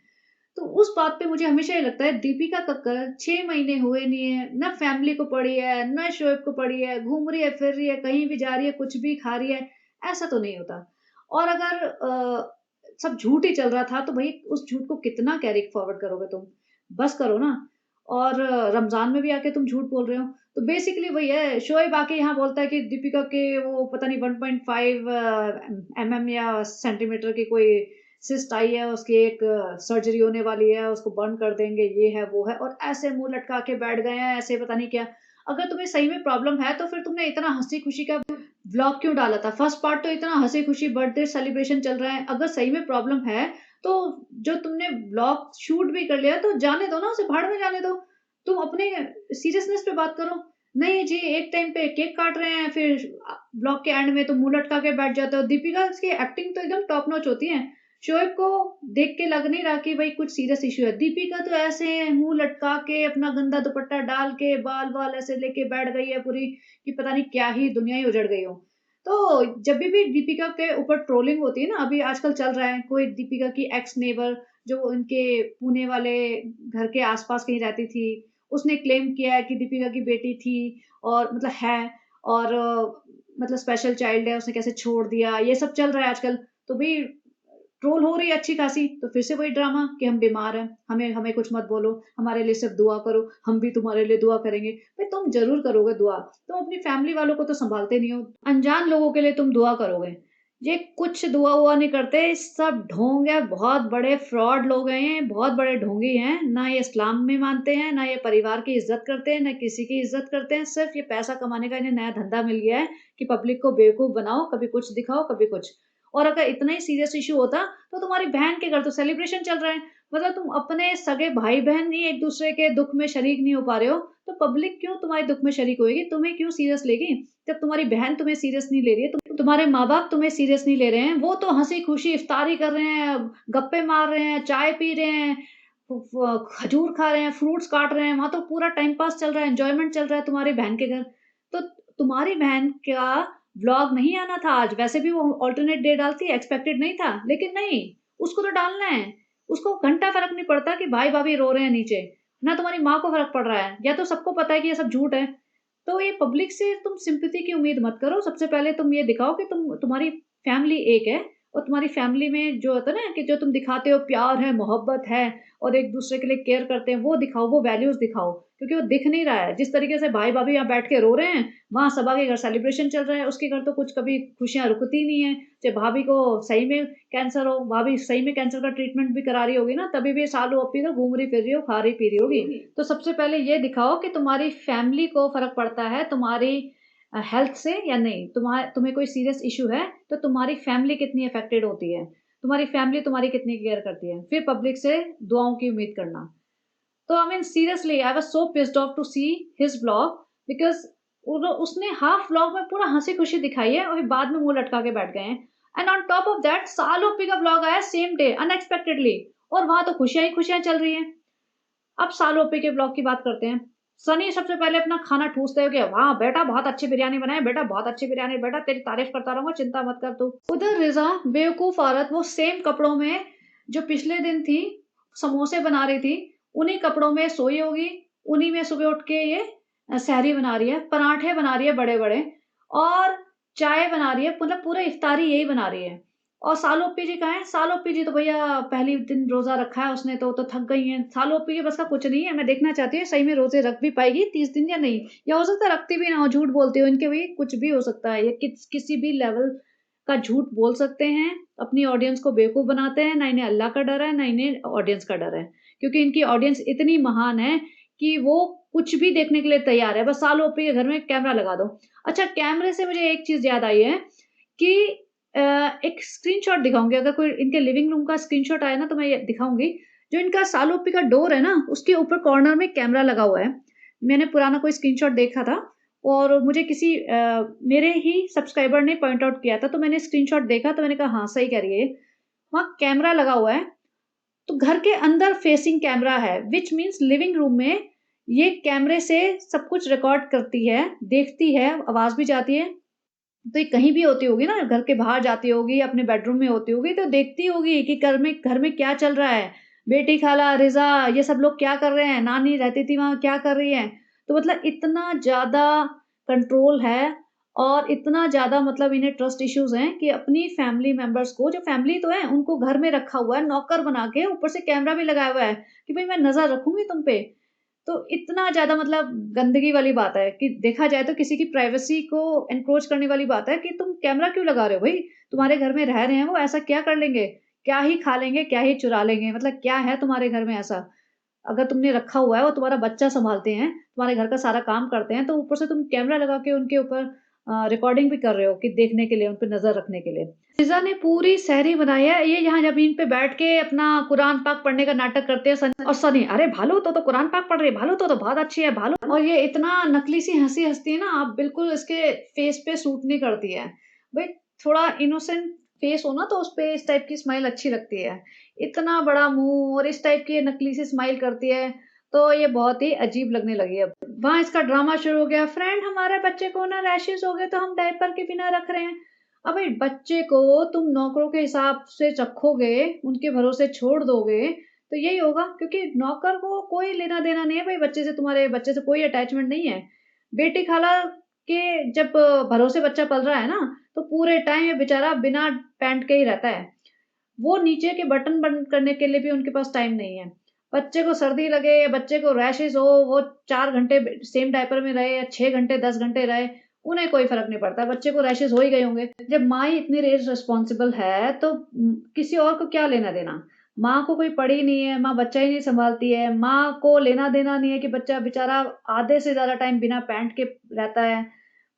तो उस बात पे मुझे हमेशा ये लगता है, दीपिका कक्कर 6 महीने हुए नहीं है, ना फैमिली को पड़ी है, ना शोएब को पड़ी है, घूम रही है, फिर रही है, कहीं भी जा रही है, कुछ भी खा रही है, ऐसा तो नहीं होता। और अगर सब झूठ ही चल रहा था, तो भई उस झूठ को कितना कैरी फॉरवर्ड करोगे तुम? बस करो ना। और रमज़ान में भी आके तुम झूठ बोल रहे हो। तो बेसिकली वही है, शोएब आके यहाँ बोलता है कि दीपिका के वो पता नहीं 1.5 एमएम या सेंटीमीटर की कोई सिस्ट आई है, उसकी एक सर्जरी होने वाली है, उसको बंद कर देंगे, ये है वो है, और ऐसे मुंह लटका के बैठ गए हैं, ऐसे पता नहीं क्या। अगर तुम्हें सही में प्रॉब्लम है तो फिर तुमने इतना हंसी खुशी का व्लॉग क्यों डाला था? फर्स्ट पार्ट तो इतना हंसी खुशी बर्थडे सेलिब्रेशन चल रहा है। अगर सही में प्रॉब्लम है तो जो तुमने व्लॉग शूट भी कर लिया तो जाने दो ना, उसे भाड़ में जाने दो। तुम अपने सीरियसनेस पे बात करो। नहीं जी, एक टाइम पे केक काट रहे हैं, फिर ब्लॉग के एंड में तो मुंह लटका के बैठ जाते हो। दीपिका की एक्टिंग तो एकदम टॉप नॉच होती है। शोएब को देख के लग नहीं रहा कि भाई कुछ सीरियस इशू है। दीपिका तो ऐसे मुंह लटका के अपना गंदा दुपट्टा डाल के बाल वाल ऐसे लेके बैठ गई है पूरी, कि पता नहीं क्या ही दुनिया ही उजड़ गई हो। तो जब भी दीपिका के ऊपर ट्रोलिंग होती है ना, अभी आजकल चल रहा है, कोई दीपिका की एक्स नेबर जो उनके पुणे वाले घर के आसपास कहीं रहती थी, उसने क्लेम किया है कि दीपिका की बेटी थी और मतलब है, और मतलब स्पेशल चाइल्ड है, उसने कैसे छोड़ दिया, ये सब चल रहा है आजकल। तो भी ट्रोल हो रही है अच्छी खासी, तो फिर से वही ड्रामा कि हम बीमार हैं, हमें हमें कुछ मत बोलो, हमारे लिए सिर्फ दुआ करो, हम भी तुम्हारे लिए दुआ करेंगे। भाई तुम जरूर करोगे दुआ, तुम अपनी फैमिली वालों को तो संभालते नहीं हो, अनजान लोगों के लिए तुम दुआ करोगे। ये कुछ दुआ हुआ नहीं करते, सब ढोंग है, बहुत बड़े फ्रॉड लोग हैं ये, बहुत बड़े ढोंगी हैं। ना ये इस्लाम में मानते हैं, ना ये परिवार की इज्जत करते हैं, ना किसी की इज्जत करते हैं। सिर्फ ये पैसा कमाने का इन्हें नया धंधा मिल गया है कि पब्लिक को बेवकूफ बनाओ, कभी कुछ दिखाओ कभी कुछ। और अगर इतना ही सीरियस इशू होता तो तुम्हारी बहन के घर तो सेलिब्रेशन चल रहा है, मतलब तुम अपने सगे भाई बहन ही एक दूसरे के दुख में शरीक नहीं हो पा रहे हो, तो पब्लिक क्यों तुम्हारे दुख में शरीक होगी? तुम्हें क्यों सीरियस लेगी? जब तुम्हारी बहन तुम्हें सीरियस नहीं ले रही है, तुम्हारे माँ बाप तुम्हें सीरियस नहीं ले रहे हैं, वो तो हंसी खुशी इफ्तारी कर रहे हैं, गप्पे मार रहे हैं, चाय पी रहे हैं, खजूर खा रहे हैं, फ्रूट्स काट रहे हैं, वहां तो पूरा टाइम पास चल रहा है, एंजॉयमेंट चल रहा है तुम्हारी बहन के घर। तो तुम्हारी बहन का व्लॉग नहीं आना था आज, वैसे भी वो ऑल्टरनेट डे डालती है, एक्सपेक्टेड नहीं था, लेकिन नहीं, उसको तो डालना है। उसको घंटा फर्क नहीं पड़ता कि भाई भाभी रो रहे हैं नीचे, ना तुम्हारी माँ को फर्क पड़ रहा है, या तो सबको पता है कि ये सब झूठ है। तो ये पब्लिक से तुम सिंपैथी की उम्मीद मत करो। सबसे पहले तुम ये दिखाओ कि तुम्हारी फैमिली एक है, और तुम्हारी फैमिली में जो होता है ना कि जो तुम दिखाते हो प्यार है, मोहब्बत है, और एक दूसरे के लिए केयर करते हैं, वो दिखाओ, वो वैल्यूज दिखाओ। क्योंकि वो दिख नहीं रहा है। जिस तरीके से भाई भाभी यहाँ बैठ के रो रहे हैं, वहां सबा के घर सेलिब्रेशन चल रहा है, उसके घर तो कुछ कभी खुशियां रुकती नहीं है। चाहे भाभी को सही में कैंसर हो, भाभी सही में कैंसर का ट्रीटमेंट भी करा रही होगी ना, तभी भी सालों अपी तो घूम रही फिर रही हो, खा रही पी रही होगी। तो सबसे पहले ये दिखाओ कि तुम्हारी फैमिली को फर्क पड़ता है तुम्हारी हेल्थ से या नहीं। तुम्हें कोई सीरियस इशू है तो तुम्हारी फैमिली कितनी अफेक्टेड होती है, तुम्हारी फैमिली तुम्हारी कितनी केयर करती है, फिर पब्लिक से दुआओं की उम्मीद करना। तो I mean seriously I was so pissed off to see his vlog, because उसने हाफ व्लॉग में पूरा हंसी खुशी दिखाई है और फिर बाद में मुंह लटका के बैठ गए हैं। And on top of that सालोपी का व्लॉग आया सेम डे अनएक्सपेक्टेडली, और वहां तो खुशियां ही खुशियां चल रही हैं। अब सालोपी के ब्लॉग की बात करते हैं। सनी सबसे पहले अपना खाना ठूसते हुए गया, वाह बेटा बहुत अच्छी बिरयानी बनाए, बेटा बहुत अच्छी बिरयानी, बेटा तेरी तारीफ करता रहूंगा, चिंता मत कर तू। उधर रिजा बेवकूफ औरत वो सेम कपड़ों में जो पिछले दिन थी समोसे बना रही थी, उन्हीं कपड़ों में सोई होगी, उन्हीं में सुबह उठ के ये सहरी बना रही है, पराठे बना रही है बड़े बड़े, और चाय बना रही है, मतलब पूरा इफ्तारी यही बना रही है। और सालोपी जी कहाँ है? सालोपी जी तो भैया पहली दिन रोजा रखा है उसने, तो थक गई हैं। सालोपी के बस का कुछ नहीं है। मैं देखना चाहती हूँ सही में रोजे रख भी पाएगी 30 दिन या नहीं, या हो सकता है रखती भी ना हो, झूठ बोलती हो, इनके भी कुछ भी हो सकता है, ये किसी भी लेवल का झूठ बोल सकते हैं, अपनी ऑडियंस को बेवकूफ बनाते हैं। ना इन्हें अल्लाह का डर है, ना इन्हें ऑडियंस का डर है, क्योंकि इनकी ऑडियंस इतनी महान है कि वो कुछ भी देखने के लिए तैयार है। बस सालोपी के घर में कैमरा लगा दो। अच्छा, कैमरे से मुझे एक चीज याद आई है कि एक स्क्रीनशॉट दिखाऊंगी, अगर कोई इनके लिविंग रूम का स्क्रीनशॉट आया ना तो मैं ये दिखाऊंगी। जो इनका सालोपी का डोर है ना, उसके ऊपर कॉर्नर में कैमरा लगा हुआ है। मैंने पुराना कोई स्क्रीनशॉट देखा था और मुझे किसी मेरे ही सब्सक्राइबर ने पॉइंट आउट किया था, तो मैंने स्क्रीनशॉट देखा तो मैंने कहा हाँ सही कह रही है, वहाँ कैमरा लगा हुआ है। तो घर के अंदर फेसिंग कैमरा है, विच मीन्स लिविंग रूम में ये कैमरे से सब कुछ रिकॉर्ड करती है, देखती है, आवाज भी जाती है। तो ये कहीं भी होती होगी ना, घर के बाहर जाती होगी, अपने बेडरूम में होती होगी, तो देखती होगी कि घर में क्या चल रहा है, बेटी खाला रिजा ये सब लोग क्या कर रहे हैं, नानी रहती थी वहां क्या कर रही है। तो मतलब इतना ज्यादा कंट्रोल है, और इतना ज्यादा मतलब इन्हें ट्रस्ट इश्यूज हैं कि अपनी फैमिली मेंबर्स को, जो फैमिली तो है उनको घर में रखा हुआ है नौकर बना के, ऊपर से कैमरा भी लगाया हुआ है कि भाई मैं नजर रखूंगी तुम पे। तो इतना ज़्यादा मतलब गंदगी वाली बात है कि देखा जाए तो किसी की प्राइवेसी को एनक्रोच करने वाली बात है कि तुम कैमरा क्यों लगा रहे हो भाई? तुम्हारे घर में रह रहे हैं वो, ऐसा क्या कर लेंगे क्या ही खा लेंगे, क्या ही चुरा लेंगे, मतलब क्या है तुम्हारे घर में ऐसा? अगर तुमने रखा हुआ है, वो तुम्हारा बच्चा सँभालते हैं, तुम्हारे घर का सारा काम करते हैं, तो ऊपर से तुम कैमरा लगा के उनके ऊपर रिकॉर्डिंग भी कर रहे हो कि देखने के लिए, उन पे नज़र रखने के लिए। फिज़ा ने पूरी सहरी बनाई है, ये यहाँ ज़मीन पे बैठ के अपना कुरान पाक पढ़ने का नाटक करते हैं सन और सनी, "अरे भालू तो कुरान पाक पढ़ रही है, भालू तो बहुत अच्छी है, भालू।" और ये इतना नकली सी हँसी हँसती है ना, आप बिल्कुल इसके फेस पे सूट नहीं करती है। भई थोड़ा इनोसेंट फेस हो ना, तो उसपे इस टाइप की स्माइल अच्छी लगती है। इतना बड़ा मुँह और इस टाइप की नकली सी स्माइल करती है, तो ये बहुत ही अजीब लगने लगी अब। वहाँ इसका ड्रामा शुरू हो गया, फ्रेंड हमारे बच्चे को ना रैशेज़ हो गए तो हम डायपर के बिना रख रहे हैं। अबे बच्चे को तुम नौकरों के हिसाब से रखोगे, उनके भरोसे छोड़ दोगे, तो यही होगा क्योंकि नौकर को कोई लेना-देना नहीं है भई बच्चे से, तुम्हारे बच्चे से कोई अटैचमेंट नहीं है। बेटी खाला के जब भरोसे बच्चा पल रहा है ना, तो पूरे टाइम ये बेचारा बिना पैंट के ही रहता है। वो नीचे के बटन बंद करने के लिए भी उनके पास टाइम नहीं है। बच्चे को सर्दी लगे या बच्चे को रैशेज़ हो, वो 4 घंटे सेम डायपर में रहे या 6 घंटे, 10 घंटे रहे, उन्हें कोई फ़र्क नहीं पड़ता। बच्चे को रैशेज़ हो ही गए होंगे। जब माँ ही इतनी रिस्पॉन्सिबल है, तो किसी और को क्या लेना-देना? माँ को कोई पड़ी नहीं है, माँ बच्चा ही नहीं सँभालती है, माँ को लेना-देना नहीं है कि बच्चा बेचारा आधे से ज़्यादा टाइम बिना पैंट के रहता है।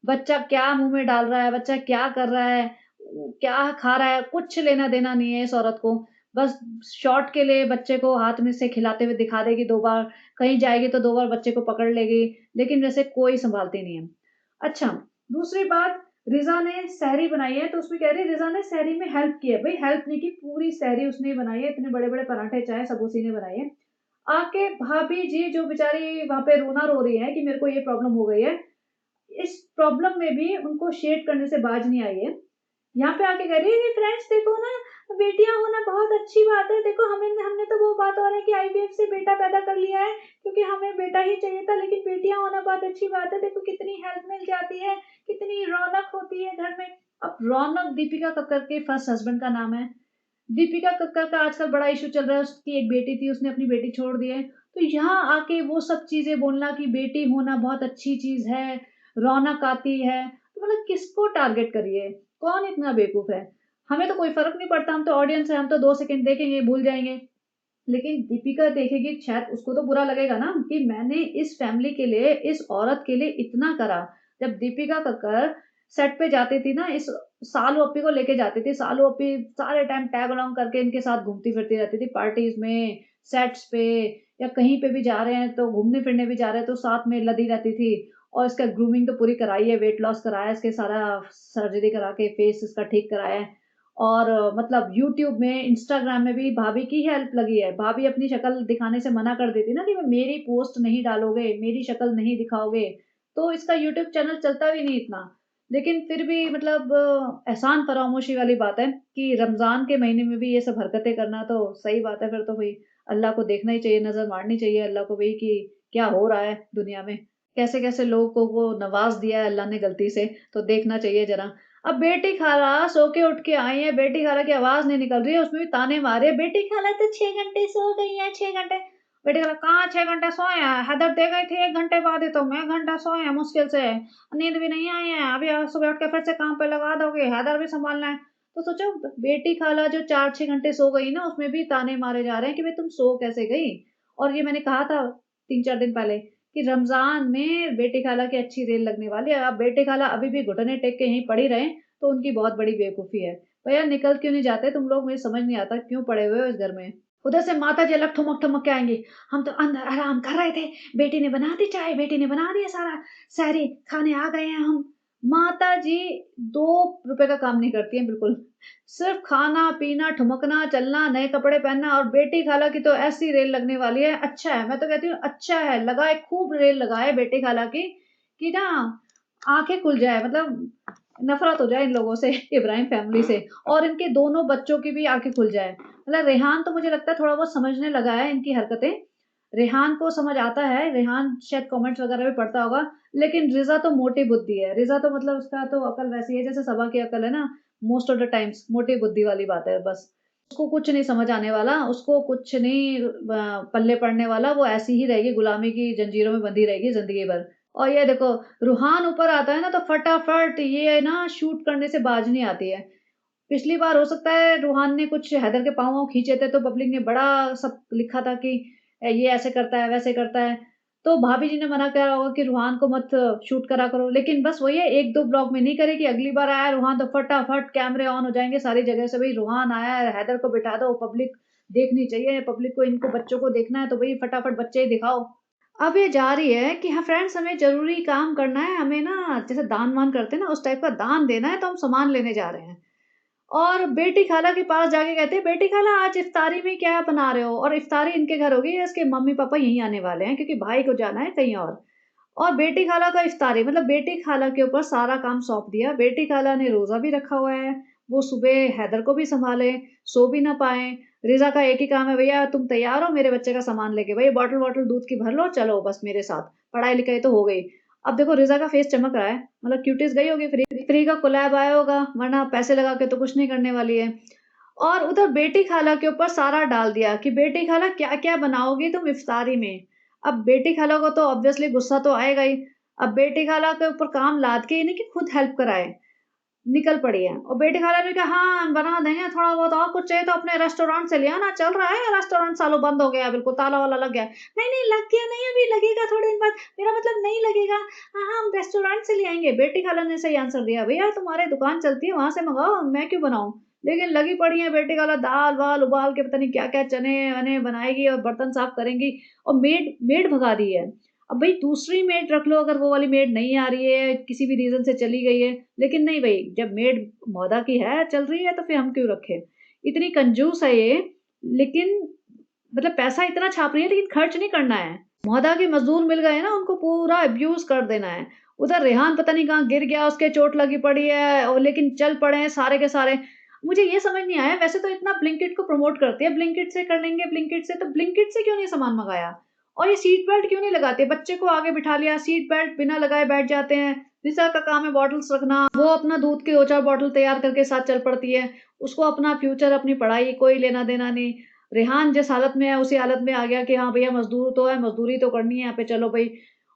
बच्चा क्या मुँह में डाल रहा है, बच्चा क्या कर रहा है, क्या खा रहा है, कुछ लेना-देना नहीं है इस औरत को। बस शॉट के लिए बच्चे को हाथ में से खिलाते हुए दिखा देगी 2 बार, कहीं जाएगी तो 2 बार बच्चे को पकड़ लेगी, लेकिन वैसे कोई सँभालती नहीं है। अच्छा, दूसरी बात, रिज़ा ने सहरी बनाई है, तो उसमें कह रही है रिज़ा ने सहरी में हेल्प की है। भई हेल्प नहीं की, पूरी सहरी उसने ही बनाई है, इतने बड़े-बड़े पराठे चाय सब उसी ने बनाई है। आके भाभी जी जो बेचारी वहाँ पे रोना रो रही हैं कि मेरे को ये प्रॉब्लम हो गई है, इस प्रॉब्लम में भी उनको शेड करने से बाज नहीं आई है। यहाँ पे आके कह रही है कि फ्रेंड्स देखो ना, बेटियाँ होना बहुत अच्छी बात है। देखो हमें हमने तो वो बात हो रही है कि आईवीएफ से बेटा पैदा कर लिया है, क्योंकि हमें बेटा ही चाहिए था, लेकिन बेटियाँ होना बहुत अच्छी बात है। देखो कितनी हेल्प मिल जाती है, कितनी रौनक होती है घर में। अब रौनक दीपिका कक्कर के फर्स्ट हस्बैंड का नाम है। दीपिका कक्कर का आजकल बड़ा इश्यू चल रहा है, उसकी एक बेटी थी, उसने अपनी बेटी छोड़ दी है। तो यहाँ आके वो सब चीज़ें बोलना कि बेटी होना बहुत अच्छी चीज़ है, रौनक आती है, तो मतलब किसको टारगेट कर रही है? कौन इतना बेवकूफ़ है? हमें तो कोई फ़र्क नहीं पड़ता, हम तो ऑडियंस हैं, हम तो 2 सेकंड देखेंगे, भूल जाएँगे। लेकिन दीपिका देखेगी, शायद उसको तो बुरा लगेगा ना कि मैंने इस फैमिली के लिए, इस औरत के लिए इतना करा। जब दीपिका कक्कर सेट पे जाती थी ना, इस सालू अप्पी को लेके जाती थी, सालू अप्पी सारे टाइम टैग अलोंग करके इनके साथ घूमती-फिरती रहती थी पार्टीज़ में, सेट्स पे या कहीं पे भी जा रहे हैं तो घूमने-फिरने भी जा रहे हैं तो साथ में लदी रहती थी। और इसका ग्रूमिंग तो पूरी कराई है, वेट लॉस कराया है, इसके सारा सर्जरी करा के फेस इसका ठीक कराया है। और मतलब यूट्यूब में, इंस्टाग्राम में भी भाभी की ही हेल्प लगी है। भाभी अपनी शक्ल दिखाने से मना कर देती ना कि मेरी पोस्ट नहीं डालोगे, मेरी शक्ल नहीं दिखाओगे, तो इसका यूट्यूब चैनल चलता भी नहीं इतना। लेकिन फिर भी मतलब एहसान फरामोशी वाली बात है कि रमज़ान के महीने में भी ये सब हरकतें करना तो सही बात है, फिर तो भई अल्लाह को देखना ही चाहिए, नज़र मारनी चाहिए अल्लाह को भई कि क्या हो रहा है दुनिया में। कैसे-कैसे लोगों को वो नवाज़ दिया है अल्लाह ने गलती से, तो देखना चाहिए ज़रा। अब बेटी खाला सो के उठ के आई है, बेटी खाला की आवाज़ नहीं निकल रही है, उसमें भी ताने मारे, बेटी खाला तो 6 घंटे सो गई हैं, 6 घंटे। बेटी खाला कहाँ 6 घंटे सोए हैं? हैदर दे गई थी 1 घंटे बाद ही तो मैं 1 घंटा सोए हैं मुश्किल से। नींद भी नहीं आई है, अभी सुबह उठ के फिर से काम पे लगा दोगे, हैदर भी सँभालना है। तो सोचो बेटी खाला जो 4-6 घंटे सो गई ना, उसमें भी ताने मारे जा रहे हैं कि भई तुम सो कैसे गई? और ये मैंने कहा था 3-4 दिन पहले कि रमज़ान में बेटी खाला की अच्छी रेल लगने वाली है। अब बेटी खाला अभी भी घुटने टेक के यहीं पड़ी रहें, तो उनकी बहुत बड़ी बेवकूफ़ी है। भैया निकल क्यों नहीं जाते तुम लोग? मुझे समझ नहीं आता क्यों पड़े हुए हो इस घर में? उधर से माताजी अलग ठुमक-ठुमक के आएँगी, हम तो अंदर आराम कर रहे थे, बेटी ने बना दी चाय, बेटी ने बना दिया सारा, सहरी खाने आ गए हैं हम। माताजी ₹2 का काम नहीं करती हैं बिल्कुल। सिर्फ़ खाना-पीना, ठुमकना, चलना, नए कपड़े पहनना और बेटी खाला की तो ऐसी रेल लगने वाली है, अच्छा है, मैं तो कहती हूँ अच्छा है, लगाए खूब रेल लगाए बेटी खाला की, कि ना आँखें खुल जाए, मतलब नफ़रत हो जाए इन लोगों से, इब्राहिम फैमिली से, और इनके दोनों बच्चों की भी आँखें खुल जाए। मतलब रेहान तो मुझे लगता है थोड़ा बहुत समझने लगा है इनकी हरकतें। रेहान को समझ आता है, रेहान शायद कमेंट्स वग़ैरह भी पढ़ता होगा, लेकिन रिज़ा तो मोटी बुद्धि है। रिज़ा तो मतलब उसका तो अकल वैसी है जैसे सबा की अकल है ना, मोस्ट ऑफ द टाइम्स मोटी बुद्धि वाली बात है बस। उसको कुछ नहीं समझ आने वाला, उसको कुछ नहीं पल्ले पड़ने वाला, वो ऐसी ही रहेगी, गुलामी की जंजीरों में बंधी रहेगी ज़िंदगी भर। और ये देखो, रूहान ऊपर आता है ना तो फटाफट ये ना शूट करने से बाज नहीं आती है। पिछली बार हो सकता है रूहान ने कुछ हैदर के पाँव खींचे थे तो पब्लिक ने बड़ा सब लिखा था कि ये ऐसे करता है, वैसे करता है। तो भाभी जी ने मना करा होगा कि रूहान को मत शूट करा करो। लेकिन बस वही है 1-2 ब्लॉग में नहीं करेगी, अगली बार आया रूहान तो फटाफट कैमरे ऑन हो जाएँगे सारी जगह से, भई रूहान आया है, हैदर को बिठा दो, पब्लिक देखनी चाहिए, पब्लिक को इनको बच्चों को देखना है तो भई फटाफट बच्चे ही दिखाओ। अब ये जा रही है कि हाँ फ्रेंड्स हमें ज़रूरी काम करना है, हमें ना जैसे दान-वान करते हैं ना उस टाइप का दान देना है तो हम सामान लेने जा रहे हैं। और बेटी खाला के पास जाके कहते हैं, "बेटी खाला आज इफ्तारी में क्या बना रहे हो?" और इफ्तारी इनके घर होगी, इसके मम्मी-पापा यहीं आने वाले हैं क्योंकि भाई को जाना है कहीं और बेटी खाला का इफ्तारी मतलब बेटी खाला के ऊपर सारा काम सौंप दिया। बेटी खाला ने रोज़ा भी रखा हुआ है, वो सुबह हैदर को भी सँभाले, सो भी ना पाएँ। रिज़ा का एक ही काम है, "भैया तुम तैयार हो मेरे बच्चे का सामान लेके? भई बॉटल-वॉटल दूध की भर लो, चलो बस मेरे साथ, पढ़ाई-लिखाई तो हो गई।" अब देखो रिज़ा का फेस चमक रहा है, मतलब क्यूटीज़ गई होगी फ्री फ्री का कोलैब आया होगा, वरना पैसे लगा के तो कुछ नहीं करने वाली है। और उधर बेटी खाला के ऊपर सारा डाल दिया कि बेटी खाला क्या-क्या बनाओगी तुम इफ्तारी में? अब बेटी खाला को तो ऑब्वियसली गुस्सा तो आएगा ही। अब बेटी खाला के ऊपर काम लाद के ये नहीं कि खुद हेल्प कराए, निकल पड़ी है। और बेटी खाला ने कहा हाँ, बना देंगे थोड़ा बहुत और कुछ चाहिए तो अपने रेस्टोरेंट से ले आना, चल रहा है रेस्टोरेंट सालों बंद हो गया बिल्कुल ताला-वाला लग गया है। नहीं, नहीं लग गया नहीं अभी लगेगा थोड़े दिन बाद, मेरा मतलब नहीं लगेगा। हाँ, हाँ, हम रेस्टोरेंट से ले आएँगे। बेटी खाला ने सही आंसर दिया, भैया तुम्हारी दुकान चलती है वहाँ से मँगाओ, मैं क्यों बनाऊँ? लेकिन लगी पड़ी हैं बेटी खाला दाल-वाल उबाल के पता नहीं क्या-क्या चने-वने बनाएगी और बर्तन साफ करेंगी और मेड मेड भगा दी है। अब भई दूसरी मेड रख लो अगर वो वाली मेड नहीं आ रही है, किसी भी रीज़न से चली गई है, लेकिन नहीं भई जब मेड मौदा की है, चल रही है तो फिर हम क्यों रखें? इतनी कंजूस है ये, लेकिन मतलब पैसा इतना छाप रही है लेकिन खर्च नहीं करना है। मौदा के मज़दूर मिल गए ना उनको पूरा अब्यूज़ कर देना है। उधर रेहान पता नहीं कहाँ गिर गया, उसके चोट लगी पड़ी है और लेकिन चल पड़े हैं सारे के सारे। मुझे ये समझ नहीं आया वैसे तो इतना ब्लिंकिट को प्रमोट करती है, ब्लिंकिट से कर लेंगे, ब्लिंकिट से तो ब्लिंकिट से क्यों नहीं सामान मँगाया? और ये सीट बेल्ट क्यों नहीं लगाते? बच्चे को आगे बिठा लिया, सीट बेल्ट बिना लगाए बैठ जाते हैं। रिसा का काम है बॉटल्स रखना, वो अपना दूध की 2-4 बॉटल तैयार करके साथ चल पड़ती है। उसको अपना फ्यूचर, अपनी पढ़ाई कोई लेना-देना नहीं। रेहान जिस हालत में है, उसी हालत में आ गया कि हाँ भैया मज़दूर तो है, मज़दूरी तो करनी है यहाँ पे चलो भई।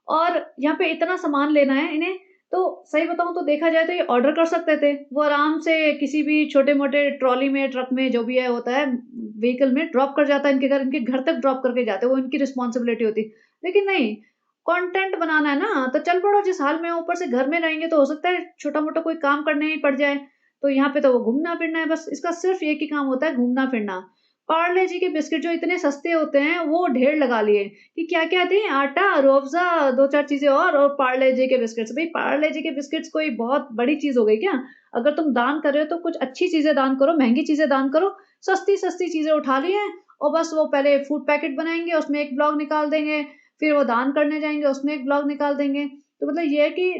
और यहाँ पे इतना सामान लेना है इन्हें, तो सही बताऊँ तो देखा जाए तो ये ऑर्डर कर सकते थे। वो आराम से किसी भी छोटे-मोटे ट्रॉली में, ट्रक में जो भी है होता है, व्हीकल में ड्रॉप कर जाता है इनके घर तक ड्रॉप करके जाते, वो इनकी रिस्पॉन्सिबिलिटी होती। लेकिन नहीं, कंटेंट बनाना है ना, तो चल पड़ो जिस हाल में हो, ऊपर से घर में रहेंगे तो हो सकता है छोटा-मोटा कोई काम करने ही पड़ जाए। तो यहाँ पे तो वो घूमना-फिरना है बस, इसका सिर्फ़ एक ही काम होता है घूमना-फिरना। पार्ले जी के बिस्किट जो इतने सस्ते होते हैं, वो ढेर लगा लिए कि क्या-क्या दें आटा, रूह अफ़ज़ा, 2-4 चीज़ें और पार्ले जी के बिस्किट्स। भई पार्ले जी के बिस्किट्स कोई बहुत बड़ी चीज़ हो गई क्या? अगर तुम दान कर रहे हो तो कुछ अच्छी चीज़ें दान करो, महँगी चीज़ें दान करो। सस्ती-सस्ती चीज़ें उठा ली हैं और बस वो पहले फूड पैकेट बनाएँगे, उसमें एक ब्लॉग निकाल देंगे, फिर वो दान करने जाएँगे, उसमें एक ब्लॉग निकाल देंगे। तो मतलब ये है कि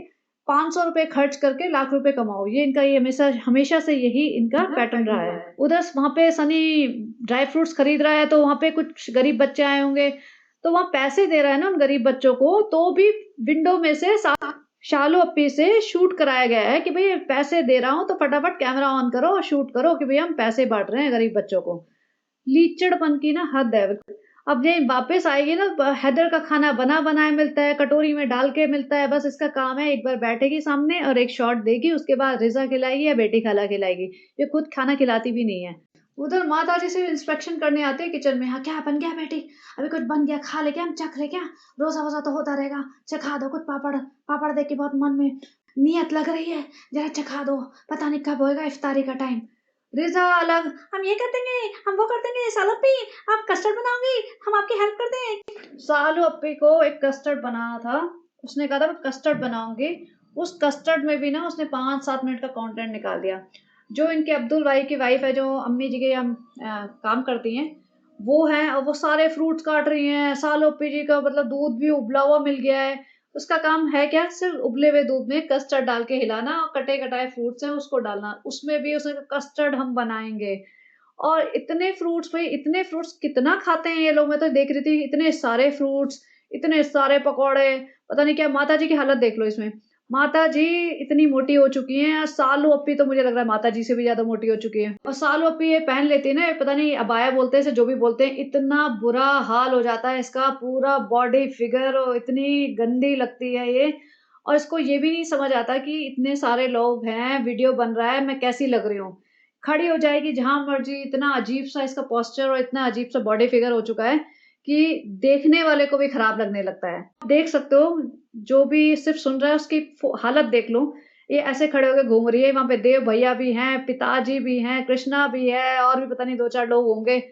₹500 खर्च करके लाख रुपए कमाओ, ये हमेशा हमेशा से यही इनका पैटर्न रहा है। उधर वहाँ पे सनी ड्राई फ्रूट्स खरीद रहा है, तो वहाँ पे कुछ गरीब बच्चे आए होंगे, तो वहाँ पैसे दे रहा है ना उन गरीब बच्चों को, तो भी विंडो में से शालू अप्पी से शूट कराया गया है कि भई पैसे दे रहा हूँ, तो फटाफट कैमरा ऑन करो और शूट करो कि भैया हम पैसे बाँट रहे हैं गरीब बच्चों को। लीचड़पन की ना हद है। अब ये वापस आएगी ना हैदर का खाना बना-बनाया मिलता है, कटोरी में डाल के मिलता है, बस इसका काम है एक बार बैठेगी सामने और एक शॉट देगी, उसके बाद रिज़ा खिलाएगी या बेटी खाला खिलाएगी। ये खुद खाना खिलाती भी नहीं है। उधर माताजी से इंस्पेक्शन करने आते हैं किचन में, "हाँ, क्या बन गया बेटी? अभी कुछ बन गया, खा ले क्या? हम चख ले क्या? रोज़ा-वोज़ा तो होता रहेगा, चखा दो कुछ पापड़।" पापड़ देख के बहुत मन में नियत लग रही है, "ज़रा चखा दो, पता नहीं कब होएगा इफ्तारी का टाइम।" रिज़ा अलग, "हम ये कर देंगे, हम वो कर देंगे, सालू अप्पी आप कस्टर्ड बनाओगी, हम आपकी हेल्प कर दें।" सालू अप्पी को एक कस्टर्ड बनाना था, उसने कहा था मैं कस्टर्ड बनाऊँगी, उस कस्टर्ड में भी ना उसने 5-7 मिनट का कंटेंट निकाल दिया। जो इनके अब्दुल भाई की वाइफ़ है, जो अम्मी जी के काम करती हैं, वो हैं और वो सारे फ्रूट्स काट रही हैं, सालू अप्पी जी का मतलब दूध भी उबला हुआ मिल गया है। उसका काम है क्या? सिर्फ़ उबले हुए दूध में कस्टर्ड डाल के हिलाना और कटे-कटाए फ्रूट्स हैं उसको डालना। उसमें भी उसने कहा कस्टर्ड हम बनाएँगे और इतने फ्रूट्स भई इतने फ्रूट्स कितना खाते हैं ये लोग? मैं तो देख रही थी इतने सारे फ्रूट्स, इतने सारे पकौड़े, पता नहीं क्या माताजी की हालत देख लो इसमें। माताजी इतनी मोटी हो चुकी हैं, सालू अप्पी तो मुझे लग रहा है माताजी से भी ज़्यादा मोटी हो चुकी हैं। और सालू अप्पी ये पहन लेती है ना, ये पता नहीं अबाया बोलते हैं इसे जो भी बोलते हैं, इतना बुरा हाल हो जाता है इसका पूरा बॉडी फिगर और इतनी गंदी लगती है ये। और इसको ये भी नहीं समझ आता कि इतने सारे लोग हैं, वीडियो बन रहा है, मैं कैसी लग रही हूँ। खड़ी हो जाएगी जहाँ मर्ज़ी, इतना अजीब-सा इसका पोस्चर और इतना अजीब-सा बॉडी फिगर हो चुका है कि देखने वाले को भी खराब लगने लगता है। देख सकते हो, जो भी सिर्फ़ सुन रहा है उसकी हालत देख लो। ये ऐसे खड़े होके घूम रही है, वहाँ पे देव भैया भी हैं, पिताजी भी हैं, कृष्णा भी है और भी पता नहीं 2-4 लोग होंगे।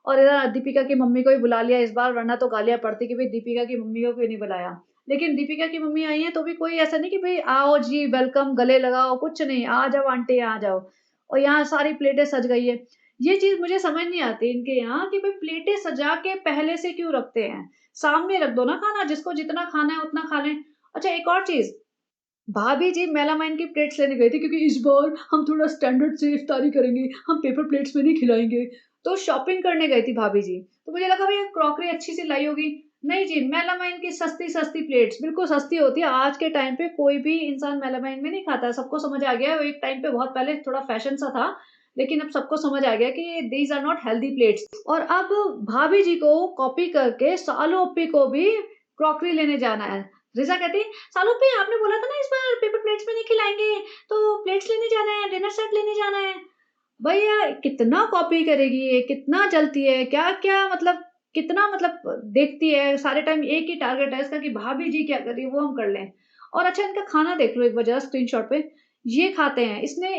और इधर दीपिका की मम्मी को भी बुला लिया इस बार, वरना तो गालियाँ पड़ती कि भई दीपिका की मम्मी को क्यों नहीं बुलाया। लेकिन दीपिका की मम्मी आई हैं तो भी कोई ऐसा नहीं कि भई आओ जी, वेलकम, गले लगाओ, कुछ नहीं, आ जाओ आंटी आ जाओ। और यहाँ सारी प्लेटें सज गई है। ये चीज़ मुझे समझ नहीं आती इनके यहाँ कि भई प्लेटें सजा के पहले से क्यों रखते हैं? सामने रख दो ना खाना, जिसको जितना खाना है उतना खा लें। अच्छा, एक और चीज़, भाभी जी मेलामाइन की प्लेट्स लेने गई थी क्योंकि इस बार हम थोड़ा स्टैंडर्ड से इफ्तारी करेंगे, हम पेपर प्लेट्स में नहीं खिलाएँगे। तो शॉपिंग करने गई थी भाभी जी। तो मुझे लगा भई क्रॉकरी अच्छी-सी लाई होगी। नहीं जी, मेलामाइन की सस्ती-सस्ती प्लेट्स, बिल्कुल सस्ती होती है। आज के टाइम पे कोई भी इंसान मेलामाइन में नहीं खाता है, सबको समझ आ गया है। वो एक टाइम पे बहुत पहले थोड़ा फैशन सा था, लेकिन अब सबको समझ आ गया कि these are not healthy plates. और अब भाभी जी को कॉपी करके सालू अप्पी को भी क्रॉकरी लेने जाना है। रिज़ा कहती है, "सालू अप्पी आपने बोला था ना इस बार पेपर प्लेट्स में नहीं खिलाएँगे, तो प्लेट्स लेने जाना है, डिनर सेट लेने जाना है।" भैया कितना कॉपी करेगी ये, कितना जलती है, क्या-क्या मतलब कितना मतलब देखती है, सारे टाइम एक ही टारगेट है इसका कि भाभी जी क्या कर रही है वो हम कर लें। और अच्छा, इनका खाना देख लो एक बार ज़रा स्क्रीनशॉट पे, ये खाते हैं। इसने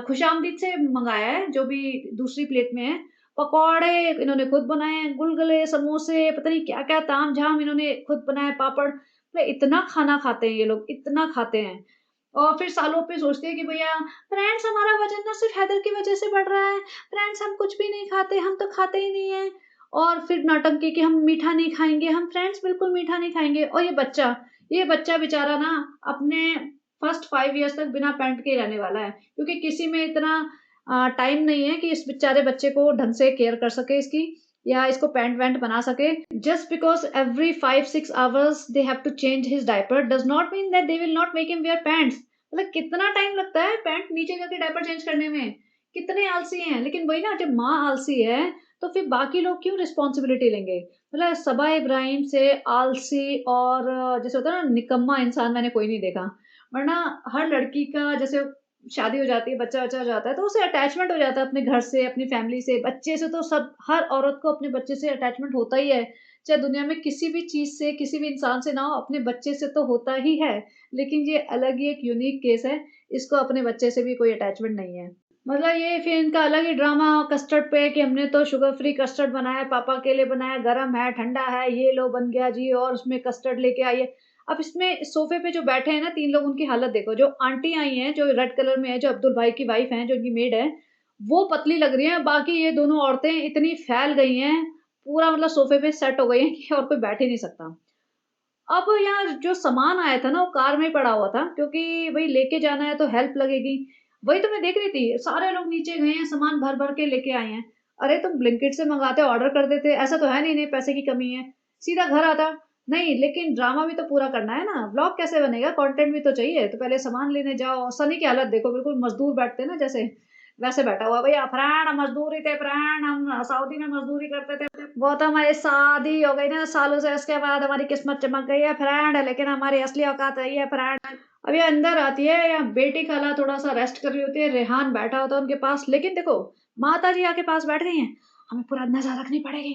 खुशामदीद से मँगाया है जो भी दूसरी प्लेट में है, पकौड़े इन्होंने खुद बनाए हैं, गुलगुले, समोसे, पता नहीं क्या-क्या तामझाम इन्होंने खुद बनाए, पापड़। मतलब इतना खाना खाते हैं ये लोग, इतना खाते हैं। और फिर सालों पे सोचते हैं कि भैया फ्रेंड्स हमारा वज़न ना सिर्फ़ हैदर की वज़ह से बढ़ रहा है, फ्रेंड्स हम कुछ भी नहीं खाते, हम तो खाते ही नहीं हैं। और फिर नौटंकी कि हम मीठा नहीं खाएँगे, हम फ्रेंड्स बिल्कुल मीठा नहीं खाएँगे। और ये बच्चा बेचारा ना अपने फर्स्ट 5 इयर्स तक बिना पैंट के ही रहने वाला है, क्योंकि किसी में इतना टाइम नहीं है कि इस बेचारे बच्चे को ढंग से केयर कर सके इसकी, या इसको पैंट-वैंट बना सके। Just because every 5-6 hours they have to change his diaper does not mean that they will not make him wear pants। मतलब कितना टाइम लगता है पैंट नीचे करके डायपर चेंज करने में, कितने आलसी हैं। लेकिन वही ना, जब माँ आलसी है तो फिर बाकी लोग क्यों रिस्पॉन्सिबिलिटी लेंगे। मतलब सबा इब्राहिम से आलसी और जैसे होता है ना निकम्मा इंसान मैंने कोई नहीं देखा। वरना हर लड़की का जैसे शादी हो जाती है, बच्चा-वच्चा हो जाता है तो उसे अटैचमेंट हो जाता है अपने घर से, अपनी फैमिली से, बच्चे से। तो सब हर औरत को अपने बच्चे से अटैचमेंट होता ही है। चाहे दुनिया में किसी भी चीज़ से, किसी भी इंसान से ना हो, अपने बच्चे से तो होता ही है। लेकिन ये अलग ही एक यूनिक केस है, इसको अपने बच्चे से भी कोई अटैचमेंट नहीं है। मतलब ये फिर इनका अलग ही ड्रामा कस्टर्ड पे कि हमने तो शुगर फ्री कस्टर्ड बनाया, पापा के लिए बनाया, गरम है, ठंडा है, ये लो बन गया जी और उसमें कस्टर्ड लेके आइए। अब इसमें सोफ़े पे जो बैठे हैं ना 3 लोग, उनकी हालत देखो। जो आंटी आई हैं, जो रेड कलर में है, जो अब्दुल भाई की वाइफ़ हैं, जो उनकी मेड है, वो पतली लग रही हैं, बाकी ये दोनों औरतें इतनी फैल गई हैं, पूरा मतलब सोफ़े पे सेट हो गई हैं कि और कोई बैठ ही नहीं सकता। अब यहाँ जो सामान आया था ना, वो कार में ही पड़ा हुआ था क्योंकि भई लेके जाना है तो हेल्प लगेगी। वही तो मैं देख रही थी, सारे लोग नीचे गए हैं, सामान भर-भर के लेके आए हैं। अरे तुम ब्लिंकिट से मँगाते, ऑर्डर कर देते, ऐसा तो है नहीं, नहीं पैसे की कमी है, सीधा घर आता। नहीं, लेकिन ड्रामा भी तो पूरा करना है ना, व्लॉग कैसे बनेगा, कंटेंट भी तो चाहिए। तो पहले सामान लेने जाओ, सनी की हालत देखो, बिल्कुल मज़दूर बैठते हैं ना जैसे, वैसे बैठा हुआ है। भैया फ्रेंड हम मज़दूरी थे फ्रेंड, हम सऊदी में मज़दूरी करते थे। वो तो हमारी शादी हो गई ना सालों से, उसके बाद हमारी किस्मत चमक गई है फ्रेंड, लेकिन हमारी असली औकात यही है फ्रेंड। अब ये अंदर आती है, या बेटी खाला थोड़ा-सा रेस्ट कर रही होती है, रेहान बैठा होता है उनके पास। लेकिन देखो, माताजी आके पास बैठ गई हैं, हमें पूरा नज़र रखनी पड़ेगी,